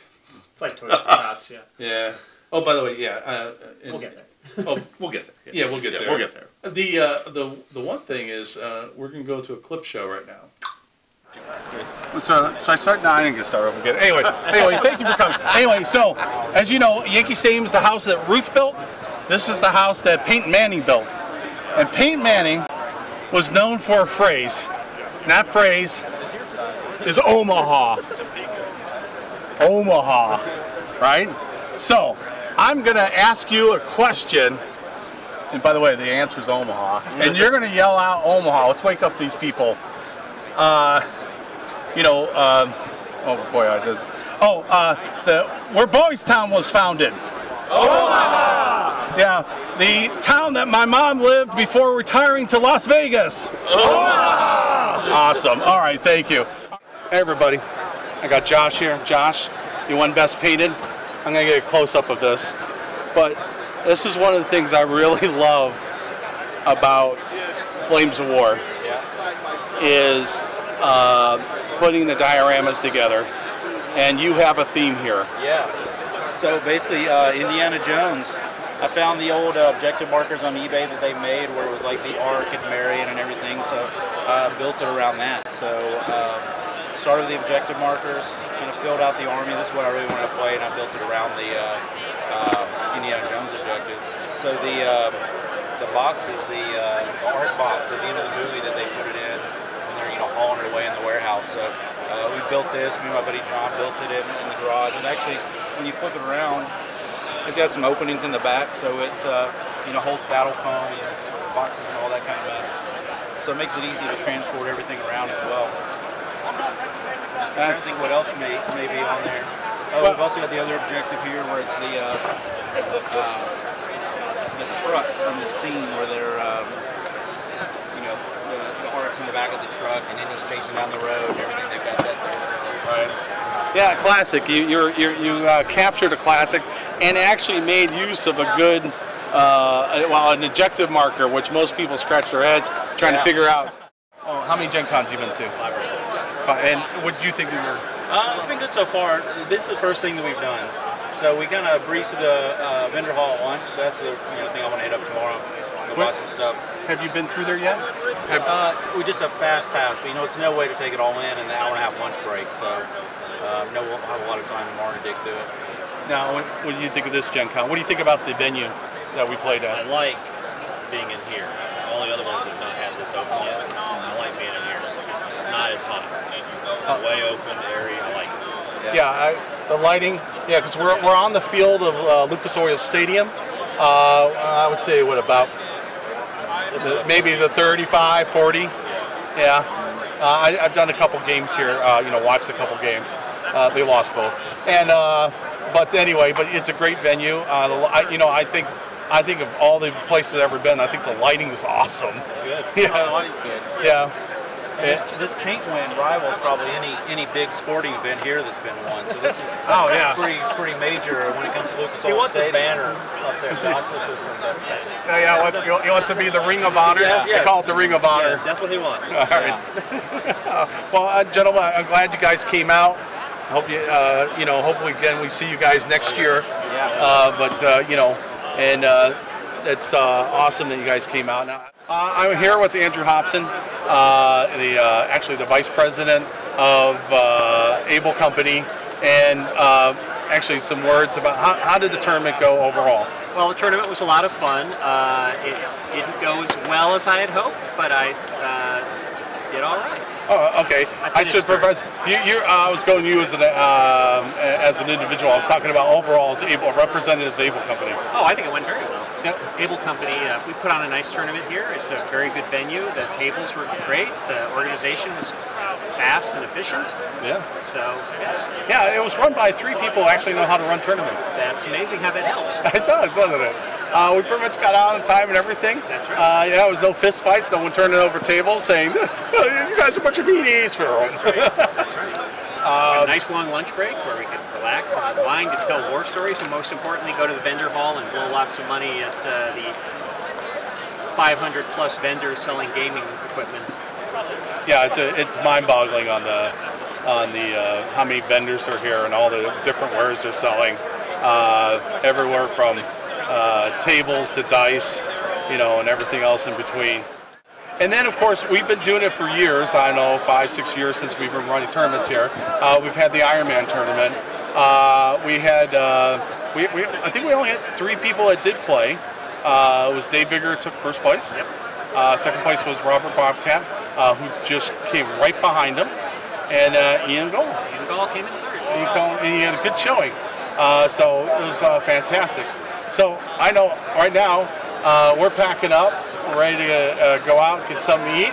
It's like Toys for Tots, yeah. Yeah. Oh, by the way, yeah. We'll get there. Oh, We'll get there. yeah, we'll get there. We'll get there. The one thing is we're gonna go to a clip show right now. So I start now. I didn't get started up again. Anyway, thank you for coming. Anyway, so as you know, Yankee Stadium is the house that Ruth built. This is the house that Peyton Manning built. And Peyton Manning was known for a phrase. And that phrase is Omaha. Omaha, right? So I'm gonna ask you a question. And by the way, the answer is Omaha. And you're gonna yell out Omaha. Let's wake up these people. Oh boy, I just. Where Boys Town was founded. Omaha! Yeah, the town that my mom lived before retiring to Las Vegas. Omaha! Awesome. All right, thank you. Hey everybody, I got Josh here. Josh, you won Best Painted. I'm gonna get a close-up of this, but this is one of the things I really love about Flames of War. Is putting the dioramas together, and you have a theme here. Yeah. So basically, Indiana Jones. I found the old objective markers on eBay that they made, where it was like the Ark and Marion and everything. So I built it around that. So started with the objective markers, kind of filled out the army. This is what I really wanted to play, and I built it around the Indiana Jones objective. So the box is the art box at the end of the movie that they put it in. Hauling it away in the warehouse. So we built this. Me and my buddy John built it in the garage. And actually, when you flip it around, it's got some openings in the back, so it holds battle foam, boxes, and all that kind of mess. So it makes it easy to transport everything around as well. I'm trying to think what else may be on there. Oh, we've also got the other objective here, where it's the truck from the scene where they're the Ark's in the back of the truck, and then he's chasing down the road and everything. They've got that there as well. Right. Yeah, classic. You captured a classic and actually made use of a good, an objective marker, which most people scratch their heads trying to figure out. Oh, how many Gen Cons you been to? 5 or 6. And what do you think of your? It's been good so far. This is the first thing that we've done. So we kind of breezed to the vendor hall at lunch. So that's the thing I want to hit up tomorrow. Go buy some stuff. Have you been through there yet? We just a fast pass, but it's no way to take it all in the hour and a half lunch break. So no, we'll have a lot of time tomorrow to dig through it. Now, what do you think of this Gen Con? What do you think about the venue that we played I at? like being in here. All the other ones have not had this open yet. I like being in here. It's not as hot. It's way open area. I like it. Yeah, the lighting. Yeah, because we're on the field of Lucas Oil Stadium. I would say about maybe the 35, 40. Yeah. I've done a couple games here. Watched a couple games. They lost both. And but anyway, it's a great venue. I think of all the places I've ever been, I think the lighting is awesome. Good. Yeah. The lighting's good. Yeah. This paint win rivals probably any big sporting event here that's been won. So this is Oh, yeah. pretty major when it comes to Lucas He Oil wants a Stadium. banner up there. Josh was just in that paint. He wants to be the Ring of Honor. Yes, They yes. call it the Ring of Honor. Yes, that's what he wants. All right. Well, gentlemen, I'm glad you guys came out. I hope hopefully again we see you guys next year. It's awesome that you guys came out. Now, I'm here with Andrew Hobson, actually the vice president of Able Company, and actually some words about how did the tournament go overall? Well, the tournament was a lot of fun. It didn't go as well as I had hoped, but I did all right. Oh, okay. I should preface. I was going to you as an individual. I was talking about overall as a representative of the Able Company. Oh, I think it went very well. Yep. Able Company, we put on a nice tournament here. It's a very good venue. The tables were great. The organization was fast and efficient. Yeah. So, yes, Yeah, it was run by 3 people who actually know how to run tournaments. that's amazing how that helps. It does, doesn't it? We pretty much got out on time and everything. That's right. There was no fist fights. No one turning over tables saying, "You guys are a bunch of EDs for them." We had a nice long lunch break where we could relax and unwind to tell war stories, and most importantly, go to the vendor hall and blow lots of money at the 500 plus vendors selling gaming equipment. Yeah, it's mind-boggling on the how many vendors are here and all the different wares they're selling. Everywhere from tables to dice, and everything else in between. And then, of course, we've been doing it for years. I don't know, 5, 6 years since we've been running tournaments here. We've had the Ironman tournament. We had, I think we only had 3 people that did play. It was Dave Vigor took first place. Yep. Second place was Robert Bobcat, who just came right behind him, and Ian Gall. Ian Gall came in third. He had a good showing. So it was fantastic. So I know right now we're packing up. We're ready to go out, get something to eat,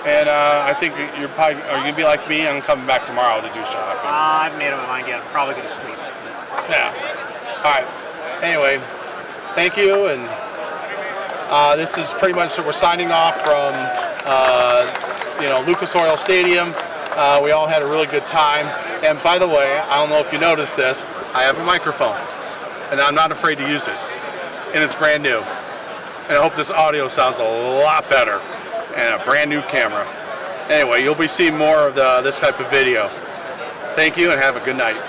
and I think you're probably are you gonna be like me? I'm coming back tomorrow to do shopping. I've made up my mind yet. I'm probably going to sleep. Yeah. All right. Anyway, thank you, and this is pretty much we're signing off from Lucas Oil Stadium. We all had a really good time, and by the way, I don't know if you noticed this. I have a microphone, and I'm not afraid to use it, and it's brand new. And I hope this audio sounds a lot better, and a brand new camera. Anyway, you'll be seeing more of this type of video. Thank you, and have a good night.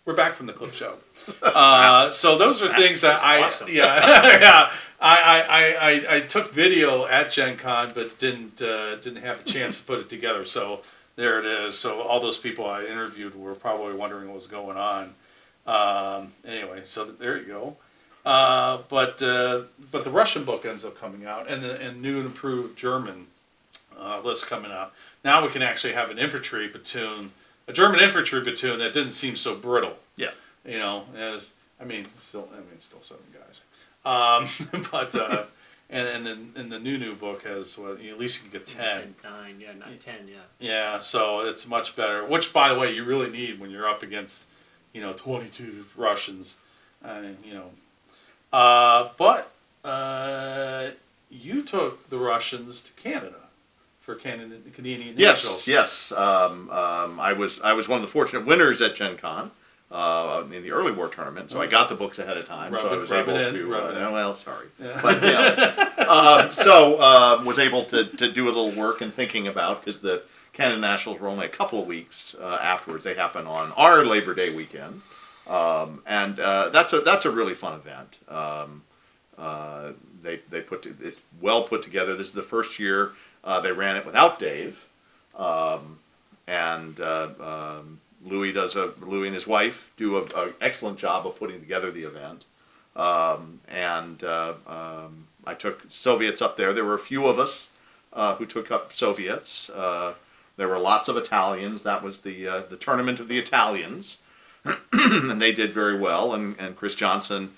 We're back from the clip show. So those are things that awesome. I took video at Gen Con, but didn't have a chance to put it together. So there it is. So all those people I interviewed were probably wondering what was going on. Anyway, so there you go. But the Russian book ends up coming out, and new and improved German list coming out. Now we can actually have an infantry platoon, a German infantry platoon that didn't seem so brittle. Yeah. Still 7 guys. And then the new book has at least you can get 10. 9, yeah, 9, 10, yeah. Yeah, so it's much better. Which, by the way, you really need when you're up against 22 Russians. But you took the Russians to Canada. for Canadian Yes, Nationals. yes. I was one of the fortunate winners at Gen Con in the early war tournament, so I got the books ahead of time, so I was able to. Well, sorry, but was able to do a little work and thinking about, because the Canada Nationals were only a couple of weeks afterwards. They happen on our Labor Day weekend, and that's a really fun event. It's well put together. This is the first year they ran it without Dave, and Louis and his wife do an excellent job of putting together the event. I took Soviets up there. There were a few of us who took up Soviets. There were lots of Italians. That was the tournament of the Italians, and they did very well. And Chris Johnson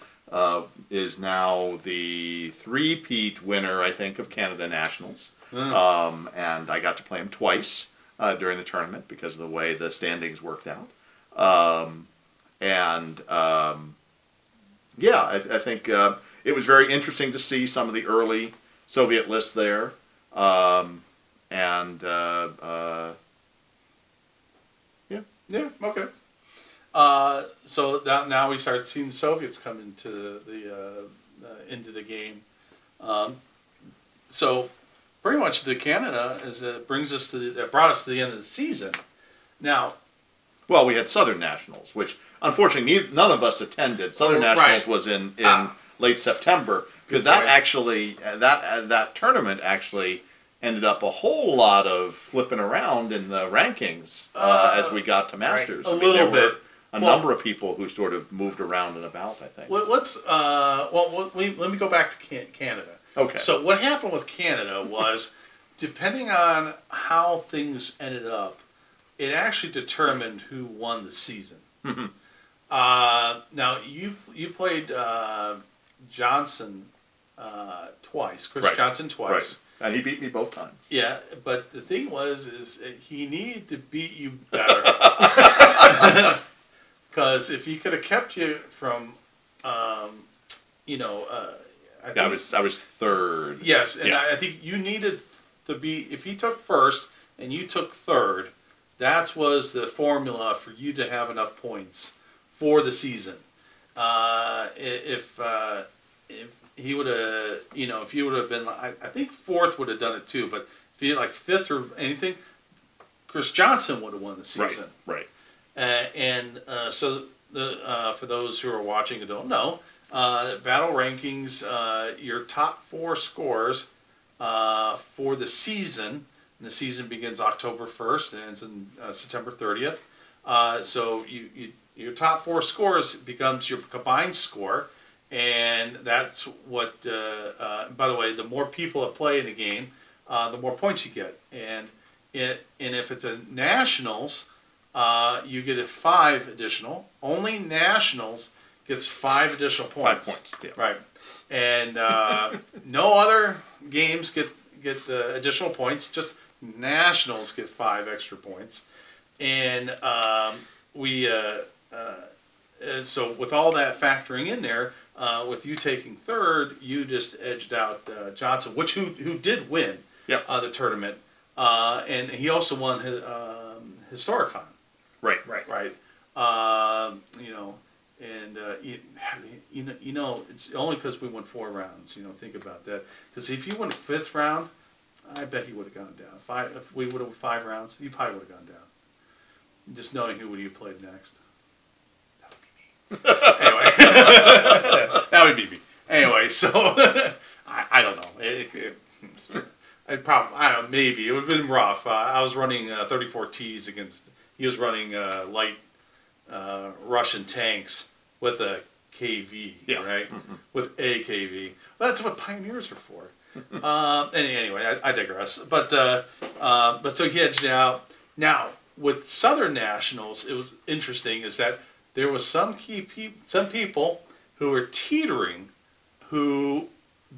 is now the three-peat winner, I think, of Canada Nationals. And I got to play him twice during the tournament because of the way the standings worked out. I think it was very interesting to see some of the early Soviet lists there. Yeah, okay. So now we start seeing the Soviets come into the game. So pretty much the Canada brought us to the end of the season. Now, well, we had Southern Nationals, which unfortunately none of us attended. Southern Nationals was in late September, because that tournament actually ended up a whole lot of flipping around in the rankings as we got to Masters. Right. Little bit. A number of people who sort of moved around and about, I think. Well, let me go back to Canada. Okay. So what happened with Canada was, depending on how things ended up, it actually determined who won the season. Mm-hmm. Now you played Johnson twice, Chris Johnson twice. Right. And he beat me both times. Yeah, but the thing is he needed to beat you better. Because if he could have kept you from, I was third. Yes, and I think you needed to be, if he took first and you took third, that was the formula for you to have enough points for the season. If he would have, if you would have been, I think fourth would have done it too, but if you like fifth or anything, Chris Johnson would have won the season. Right. So for those who are watching and don't know, Battle Rankings, your top 4 scores for the season, and the season begins October 1st and ends in September 30th. So your top 4 scores becomes your combined score, and that's what, by the way, the more people that play in the game, the more points you get. And if it's a Nationals, you get a 5 additional. Only Nationals gets 5 additional points. 5 points, yeah. Right. And no other games get additional points. Just Nationals get 5 extra points. And so with all that factoring in there, with you taking third, you just edged out Johnson, who did win the tournament. And he also won his Historicon. Right. It's only because we won 4 rounds. Think about that. Because if you won the 5th round, I bet he would have gone down. If we would have 5 rounds, he probably would have gone down. Just knowing who would you played next. That would be me. Anyway, that would be me. Anyway, so I don't know. I don't know, maybe it would have been rough. I was running 34 Ts against. He was running light Russian tanks with a KV, right? Mm-hmm. With a KV. Well, that's what Pioneers are for. Anyway, I digress. But so he edged out. Now with Southern Nationals, it was interesting is that there was some people who were teetering, who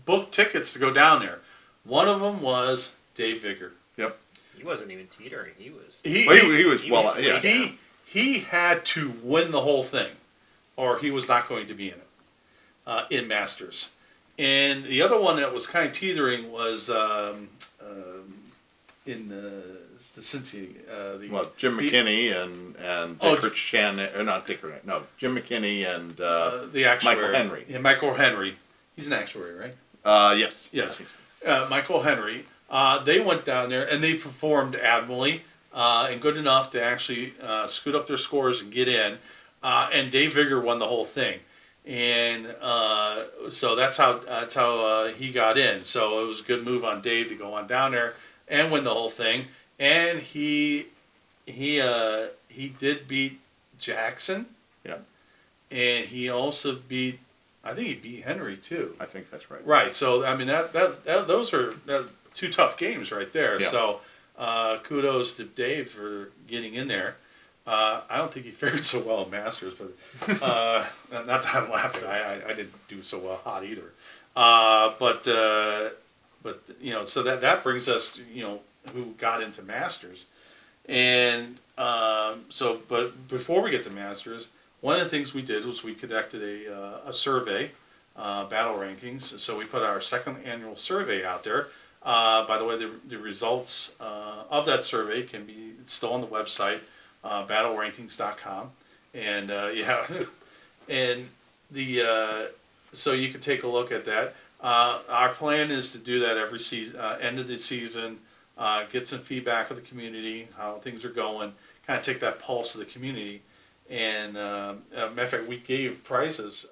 booked tickets to go down there. One of them was Dave Vigor. Yep. He wasn't even teetering. He was. He had to win the whole thing, or he was not going to be in it, in Masters. And the other one that was kind of teetering was in the Cincy. Well, Jim McKinney and Dick Shannon, or not Dick, no, Jim McKinney and the actuary, Michael Henry. Yeah, Michael Henry. He's an actuary, right? Yes. Yes. Michael Henry. They went down there and they performed admirably and good enough to actually scoot up their scores and get in. And Dave Vigor won the whole thing. And so that's how he got in. So it was a good move on Dave to go on down there and win the whole thing. And he did beat Jackson. Yeah. And he also beat, I think he beat Henry too. I think that's right. Right. So I mean those are two tough games right there. Yeah. So kudos to Dave for getting in there. I don't think he fared so well at Masters, but not that I'm laughing. I didn't do so well hot either. But you know, so that brings us, you know, who got into Masters, and so but before we get to Masters, one of the things we did was we conducted a survey, battle rankings. So we put our second annual survey out there. By the way, the results of that survey can be still on the website. BattleRankings.com, and and so you can take a look at that. Our plan is to do that every season, end of the season, get some feedback of the community, how things are going, kind of take that pulse of the community. And matter of fact, we gave prizes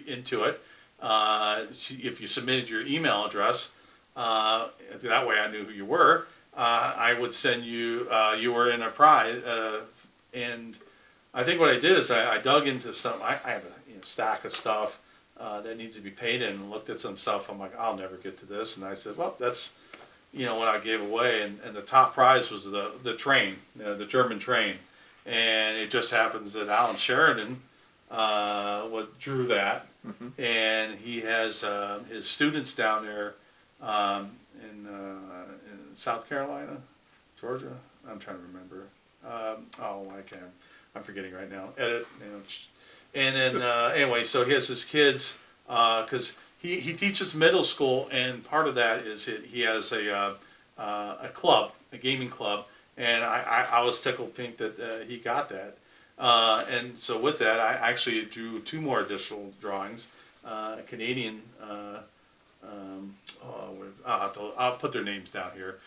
into it. If you submitted your email address, that way I knew who you were. I would send you. You were in a prize. And I think what I did is I dug into some. I have a stack of stuff that needs to be paid in, and looked at some stuff. I'm like, I'll never get to this. And I said, well, that's what I gave away. And the top prize was the train, the German train. And it just happens that Alan Sheridan drew that, and he has his students down there in South Carolina, Georgia. I'm trying to remember. I'm forgetting right now. And then anyway, so he has his kids because he teaches middle school, and part of that is he has a club, a gaming club, and I was tickled pink that he got that. And so with that, I actually drew two more additional drawings. A Canadian, I'll put their names down here.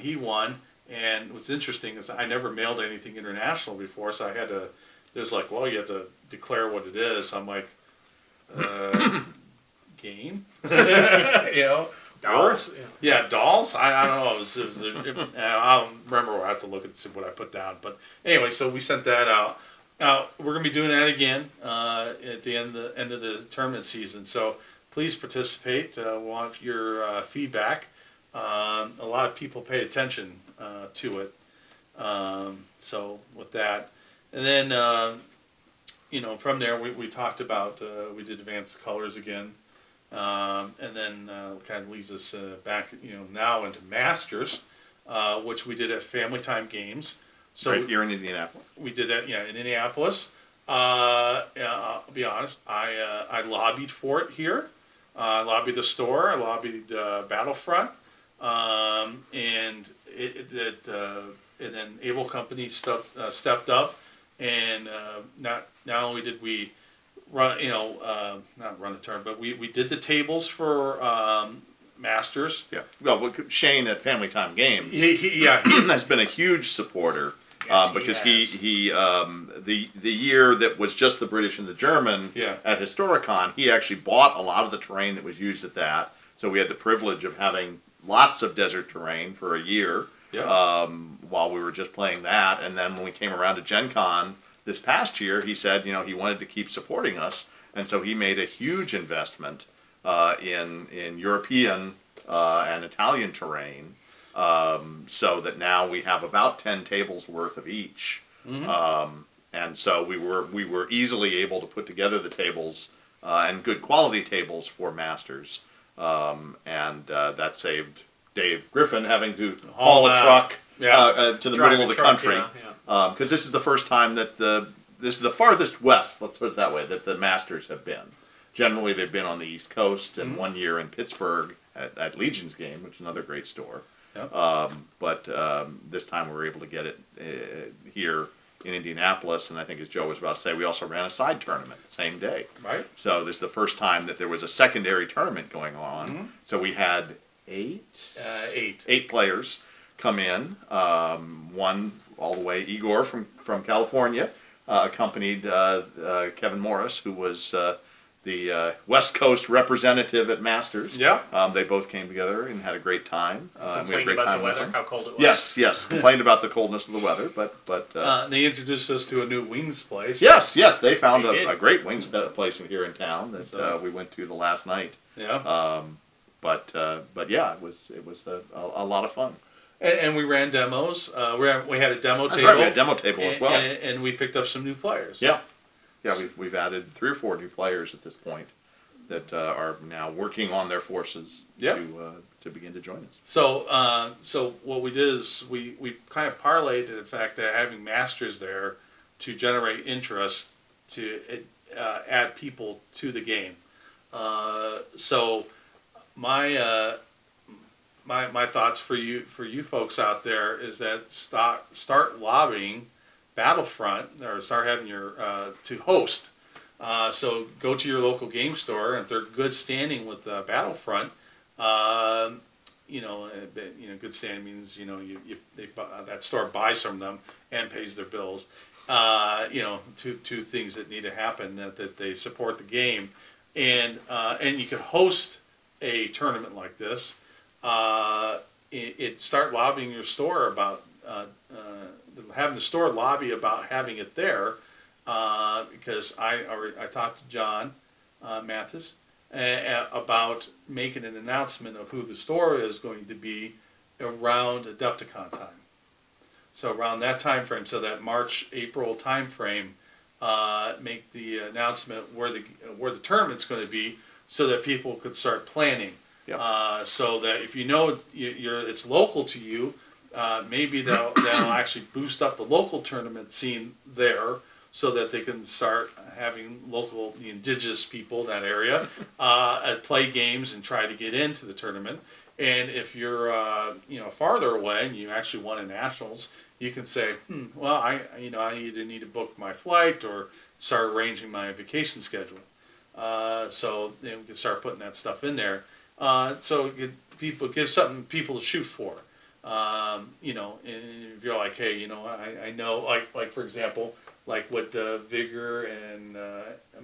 He won. And what's interesting is I never mailed anything international before, so I had to. There's like, well, you have to declare what it is. I'm like, game, Dolls. Yeah, dolls. I don't know. I don't remember. I have to look and see what I put down. But anyway, so we sent that out. Now we're gonna be doing that again at the end of the tournament season. So please participate. We want your feedback. A lot of people pay attention to it. So with that, and then from there we talked about we did advanced colors again, and then kind of leads us back now into Masters, which we did at Family Time Games. So right here in Indianapolis. We did that in Indianapolis. I'll be honest, I lobbied for it here. I lobbied the store. I lobbied Battlefront. And then Able Company stepped up, and not only did we run, not run a turn, but we did the tables for Masters. Yeah. Well, Shane at Family Time Games, he has been a huge supporter. Because the year that was just the British and the German at Historicon, he actually bought a lot of the terrain that was used at that. So we had the privilege of having lots of desert terrain for a year while we were just playing that. And then when we came around to Gen Con this past year, he said, he wanted to keep supporting us. And so he made a huge investment in European and Italian terrain, so that now we have about 10 tables worth of each. And so we were easily able to put together the tables and good quality tables for Masters. And that saved Dave Griffin having to haul a truck to the middle of the country, because this is the first time that this is the farthest west, let's put it that way, that the Masters have been. Generally, they've been on the East Coast, and one year in Pittsburgh at Legion's Game, which is another great store. Yep. But this time we were able to get it here in Indianapolis, and I think as Joe was about to say, we also ran a side tournament the same day. Right. So this is the first time that there was a secondary tournament going on. Mm-hmm. So we had eight players come in. One all the way, Igor from California, accompanied Kevin Morris, who was the West Coast representative at Masters. Yeah. They both came together and had a great time. We had a Complained great about time the with weather, them. how cold it was. Yes. Complained about the coldness of the weather, but They introduced us to a new wings place. yes, they found They did. a great wings place here in town that So- we went to the last night. Yeah. But yeah, it was a lot of fun. And we ran demos. We had a demo That's table. right, we had a demo table as well. And we picked up some new players. Yeah, we've added 3 or 4 new players at this point that are now working on their forces Yep. to begin to join us. So what we did is we kind of parlayed the fact that having Masters there to generate interest to add people to the game. So my thoughts for you folks out there is that start lobbying Battlefront, or start having your to host. So go to your local game store, and if they're good standing with Battlefront, good standing means that store buys from them and pays their bills. Two things that need to happen, that they support the game, and you could host a tournament like this. Start lobbying your store about having the store lobby about having it there, because I talked to John Mathis about making an announcement of who the store is going to be around Adepticon time. So around that time frame, so that March-April time frame, make the announcement where the tournament's going to be, so that people could start planning. Yep. So that if it's local to you, maybe that'll actually boost up the local tournament scene there, so that they can start having the indigenous people in that area play games and try to get into the tournament. And if you're farther away and you actually want a nationals, you can say, well, I either need to book my flight or start arranging my vacation schedule. So we can start putting that stuff in there. So give something people to shoot for. And if you're like, hey, I know, like for example, like what Vigor and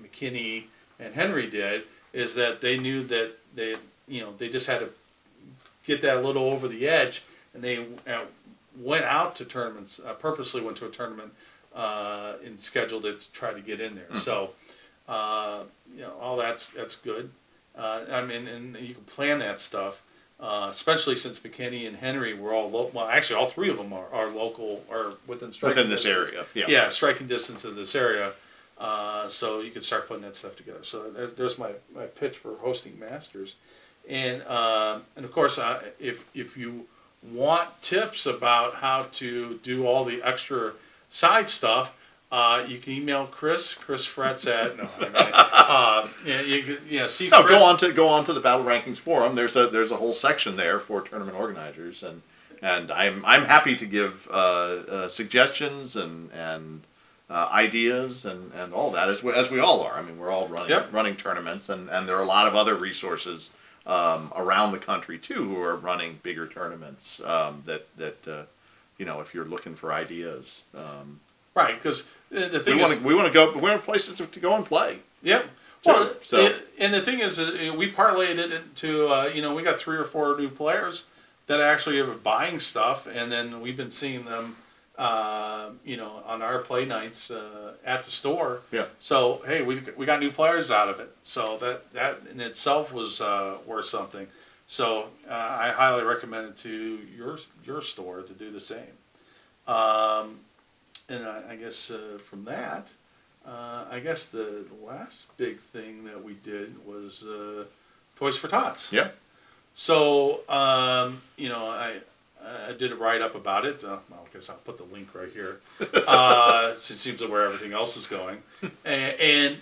McKinney and Henry did, is that they knew that they just had to get that a little over the edge, and they went out to tournaments, purposely went to a tournament and scheduled it to try to get in there. Mm-hmm. So, all that's good. And you can plan that stuff, especially since McKinney and Henry were all local. Well, actually, all 3 of them are local, or within striking this distance. area. Yeah, striking distance of this area. So you can start putting that stuff together. So there's my pitch for hosting Masters, and of course, if you want tips about how to do all the extra side stuff, you can email Chris Fretz at see. No, Chris. go on to the Battle Rankings forum. There's a whole section there for tournament organizers, and I'm happy to give suggestions and ideas and all that, as we all are. I mean, we're all running tournaments, and there are a lot of other resources around the country too who are running bigger tournaments that if you're looking for ideas. Right, because the thing we want places to go and play. Yep. Well, and the thing is, we parlayed it into we got 3 or 4 new players that actually are buying stuff, and then we've been seeing them on our play nights at the store. Yeah. So hey, we got new players out of it. So that in itself was worth something. So I highly recommend it to your store to do the same. And I guess from that, I guess the last big thing that we did was Toys for Tots. Yeah. So I did a write-up about it. I guess I'll put the link right here. It seems to where everything else is going. And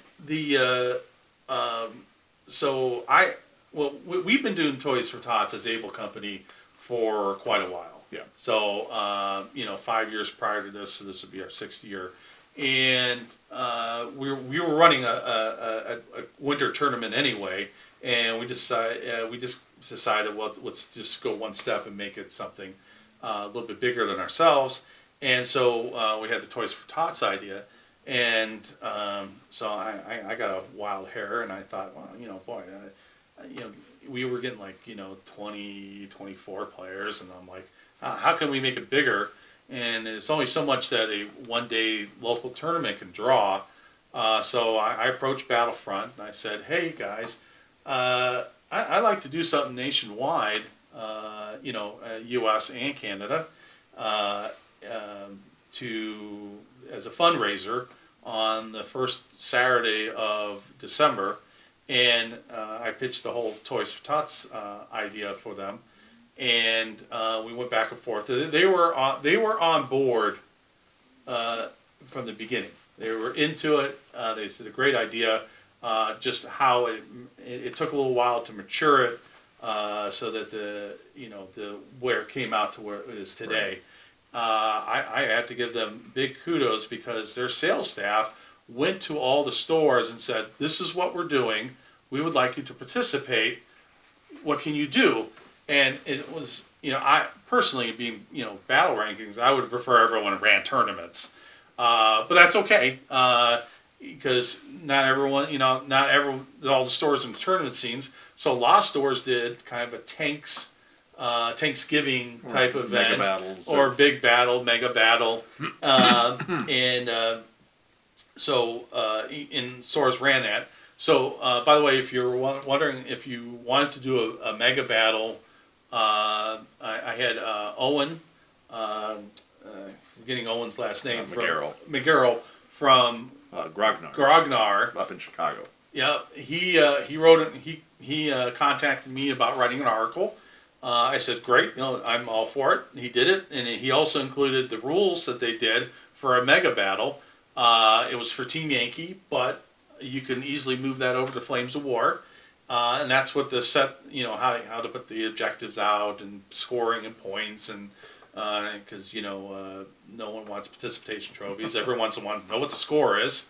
we've been doing Toys for Tots as Able Company for quite a while. Yeah. So, 5 years prior to this, so this would be our 6th year. And we were running a winter tournament anyway, and we just decided, well, let's just go one step and make it something a little bit bigger than ourselves. And so we had the Toys for Tots idea, and so I got a wild hair, and I thought, well, boy, we were getting like 20, 24 players, and I'm like, how can we make it bigger? And it's only so much that a one-day local tournament can draw. So I approached Battlefront, and I said, hey, guys, I'd like to do something nationwide, U.S. and Canada, as a fundraiser on the first Saturday of December. And I pitched the whole Toys for Tots idea for them. And we went back and forth. They were on board from the beginning. They were into it. They said a great idea. Just how it took a little while to mature it, so that where it came out to where it is today. Right. I have to give them big kudos because their sales staff went to all the stores and said, "This is what we're doing. We would like you to participate. What can you do?" And it was, I personally, being, battle rankings, I would prefer everyone ran tournaments. But that's okay, because not everyone, all the stores in the tournament scenes. So a lot of stores did kind of a Thanksgiving type event. Mega battles. Or big battle, mega battle. And stores ran that. So, by the way, if you're wondering if you wanted to do a mega battle, I had Owen, forgetting Owen's last name, McGarrell from Grognar up in Chicago. Yeah, he wrote it. He contacted me about writing an article. I said, great, I'm all for it. He did it, and he also included the rules that they did for a mega battle. It was for Team Yankee, but you can easily move that over to Flames of War. And that's what the set, how to put the objectives out and scoring and points, and because no one wants participation trophies. Everyone wants to know what the score is,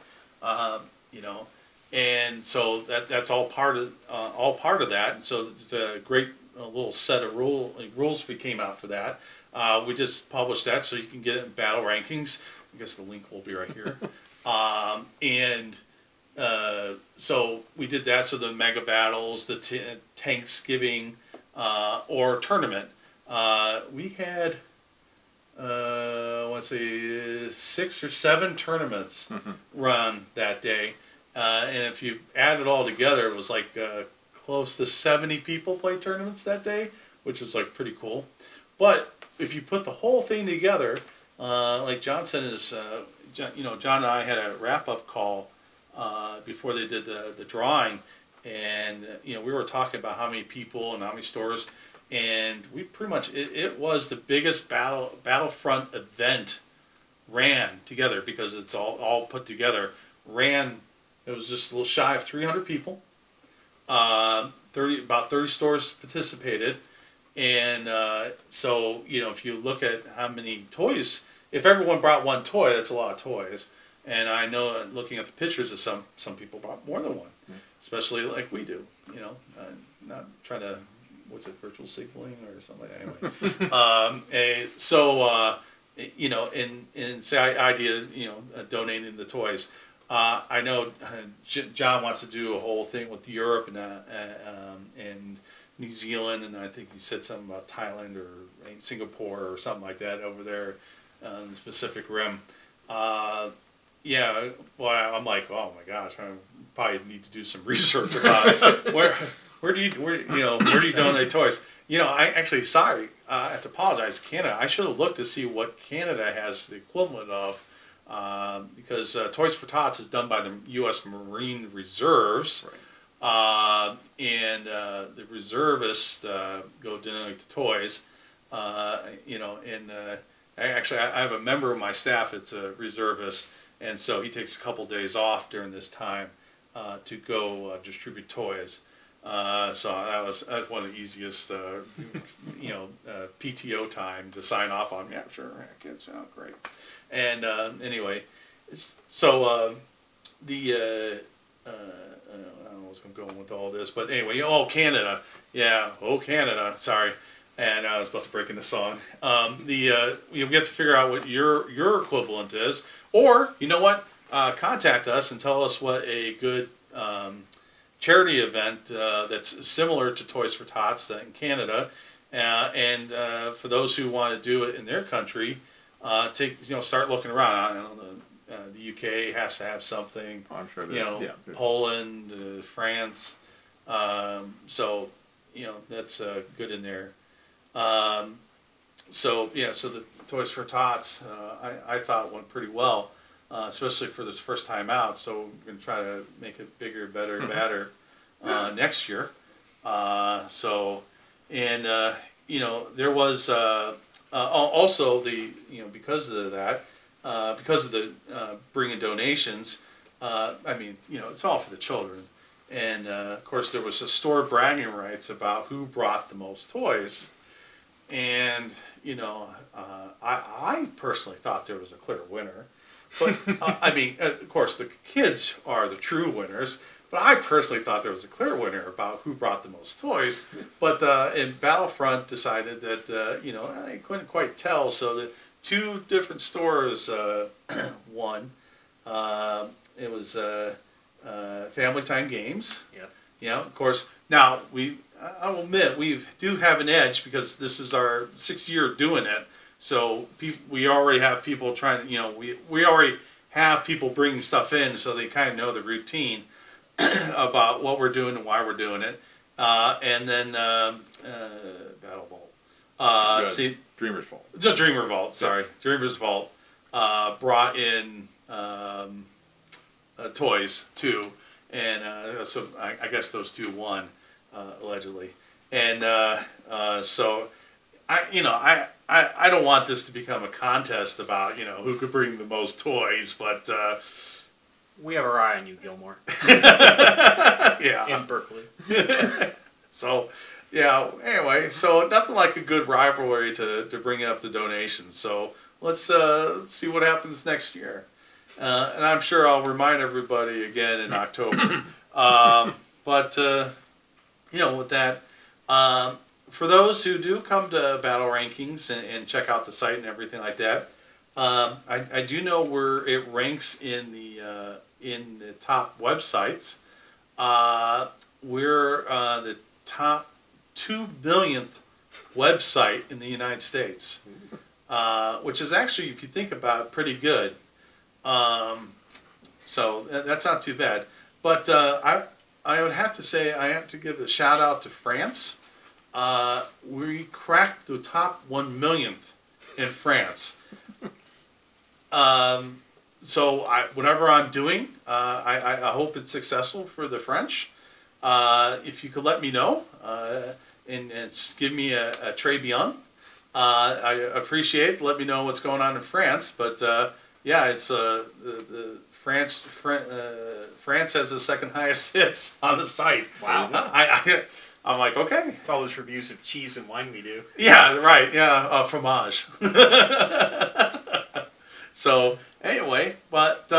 and so that's all part of that. And so it's a great little set of rules we came out for that. We just published that so you can get it in battle rankings. I guess the link will be right here, so we did that. So the mega battles, the Thanksgiving or tournament, we had let's see, 6 or 7 tournaments run that day, and if you add it all together, it was like close to 70 people played tournaments that day, which was like pretty cool. But if you put the whole thing together, like John said, John and I had a wrap-up call before they did the drawing, and we were talking about how many people and how many stores, and we pretty much it was the biggest Battlefront event ran together, because it's all put together. It was just a little shy of 300 people. About 30 stores participated, and so if you look at how many toys, if everyone brought one toy, that's a lot of toys. And I know, looking at the pictures, of some people brought more than one, especially like we do. Not trying to, what's it, virtual signaling or something like that. Anyway, and say I did, donating the toys. I know John wants to do a whole thing with Europe and New Zealand, and I think he said something about Thailand or Singapore or something like that over there in the Pacific Rim. Yeah, well, I'm like, oh my gosh, I probably need to do some research about it. Where do you donate toys? I actually, sorry, I have to apologize, Canada. I should have looked to see what Canada has the equivalent of, because Toys for Tots is done by the U.S. Marine Reserves, right. And the reservists go donate the toys, actually, I have a member of my staff that's a reservist, and so he takes a couple days off during this time to go distribute toys. So that was one of the easiest, PTO time to sign off on. Yeah, sure, kids, oh, great. And anyway, so I don't know what's going with all this, but anyway, Canada, yeah, Canada, sorry. And I was about to break into song. We have to figure out what your equivalent is, or you know what? Contact us and tell us what a good charity event that's similar to Toys for Tots in Canada, and for those who want to do it in their country, start looking around. I don't know. The UK has to have something. I'm sure that, Poland, France. So that's good in there. So the Toys for Tots, I thought went pretty well, especially for this first time out. So we're going to try to make it bigger, better, badder next year. There was also because of that, because of the bringing donations. It's all for the children, and of course there was a store bragging rights about who brought the most toys. And I personally thought there was a clear winner, but of course the kids are the true winners. But I personally thought there was a clear winner about who brought the most toys. But and Battlefront decided that they couldn't quite tell, so the two different stores won. It was Family Time Games. Yep. Yeah, of course. Now I will admit we do have an edge because this is our 6th year doing it. So we already have people trying to, we already have people bringing stuff in, so they kind of know the routine about what we're doing and why we're doing it. And then Battle Vault. Dreamer's Vault. No, Dreamer Vault. Sorry, Dreamer's Vault brought in toys too, and so I guess those two won. Allegedly, and so I don't want this to become a contest about who could bring the most toys, but we have our eye on you, Gilmore. Yeah, in Berkeley. So yeah. Anyway, so nothing like a good rivalry to bring up the donations. So let's see what happens next year, and I'm sure I'll remind everybody again in October. But with that, for those who do come to Battle Rankings and check out the site and everything like that, I do know where it ranks in the top websites. We're the top 2 billionth website in the United States, which is actually, if you think about it, pretty good. So that's not too bad. But I would have to say I have to give a shout out to France. We cracked the top 1 millionth in France. So whatever I'm doing, I hope it's successful for the French. If you could let me know and give me a très bien, I appreciate it. Let me know what's going on in France. But yeah, it's the France has the second highest hits on the site. Wow. I'm like, okay. It's all those reviews of cheese and wine we do. Yeah, right. Yeah, fromage. So anyway, but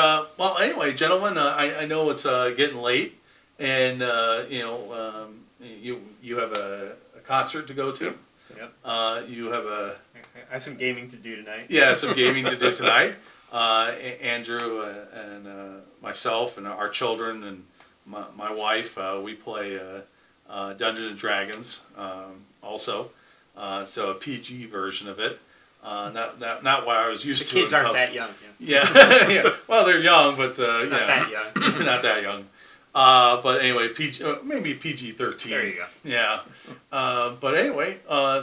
anyway, gentlemen, I know it's getting late, and you have a concert to go to. Yep. You have I have some gaming to do tonight. Yeah, some gaming to do tonight. Andrew and myself and our children and my wife, we play Dungeons and Dragons also. So a PG version of it. Not what I was used to. The kids aren't that young. Yeah. Yeah. Well, they're young, but not that young. Not that young. But anyway, maybe PG-13. There you go. Yeah. But anyway,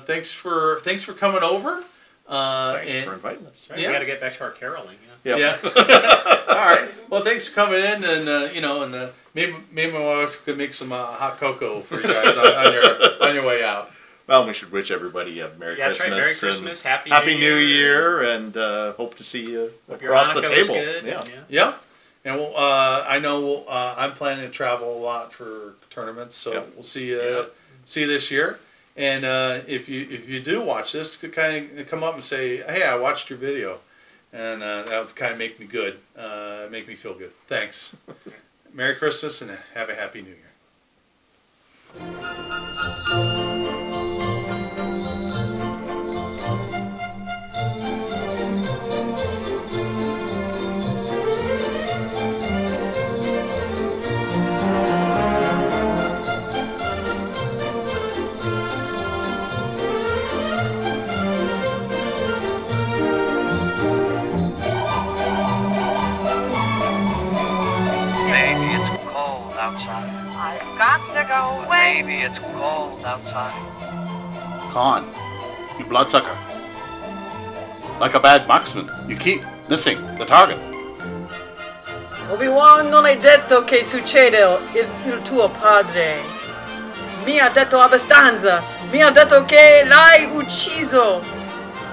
thanks for coming over. Thanks for inviting us. Right, yeah. We got to get back to our caroling. Yeah. All right. Well, thanks for coming in, and maybe my wife could make some hot cocoa for you guys on your way out. Well, we should wish everybody a Merry Christmas. That's right. Merry Christmas. Happy New Year, and hope to see you across the table. Good, yeah. Yeah. And I know I'm planning to travel a lot for tournaments, so Yep. we'll see you this year. And if you do watch this, could kind of come up and say, "Hey, I watched your video," and that would kind of make me good, make me feel good. Thanks. Merry Christmas and have a Happy New Year. Maybe it's cold outside. I've got to go away. Maybe it's cold outside. Khan, you bloodsucker. Like a bad marksman, you keep missing the target. Obi-Wan non hai detto che succede il tuo padre. Mi ha detto abbastanza. Mi ha detto che l'hai ucciso.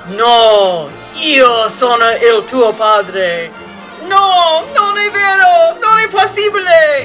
No, io sono il tuo padre. No, non è vero, non è possibile.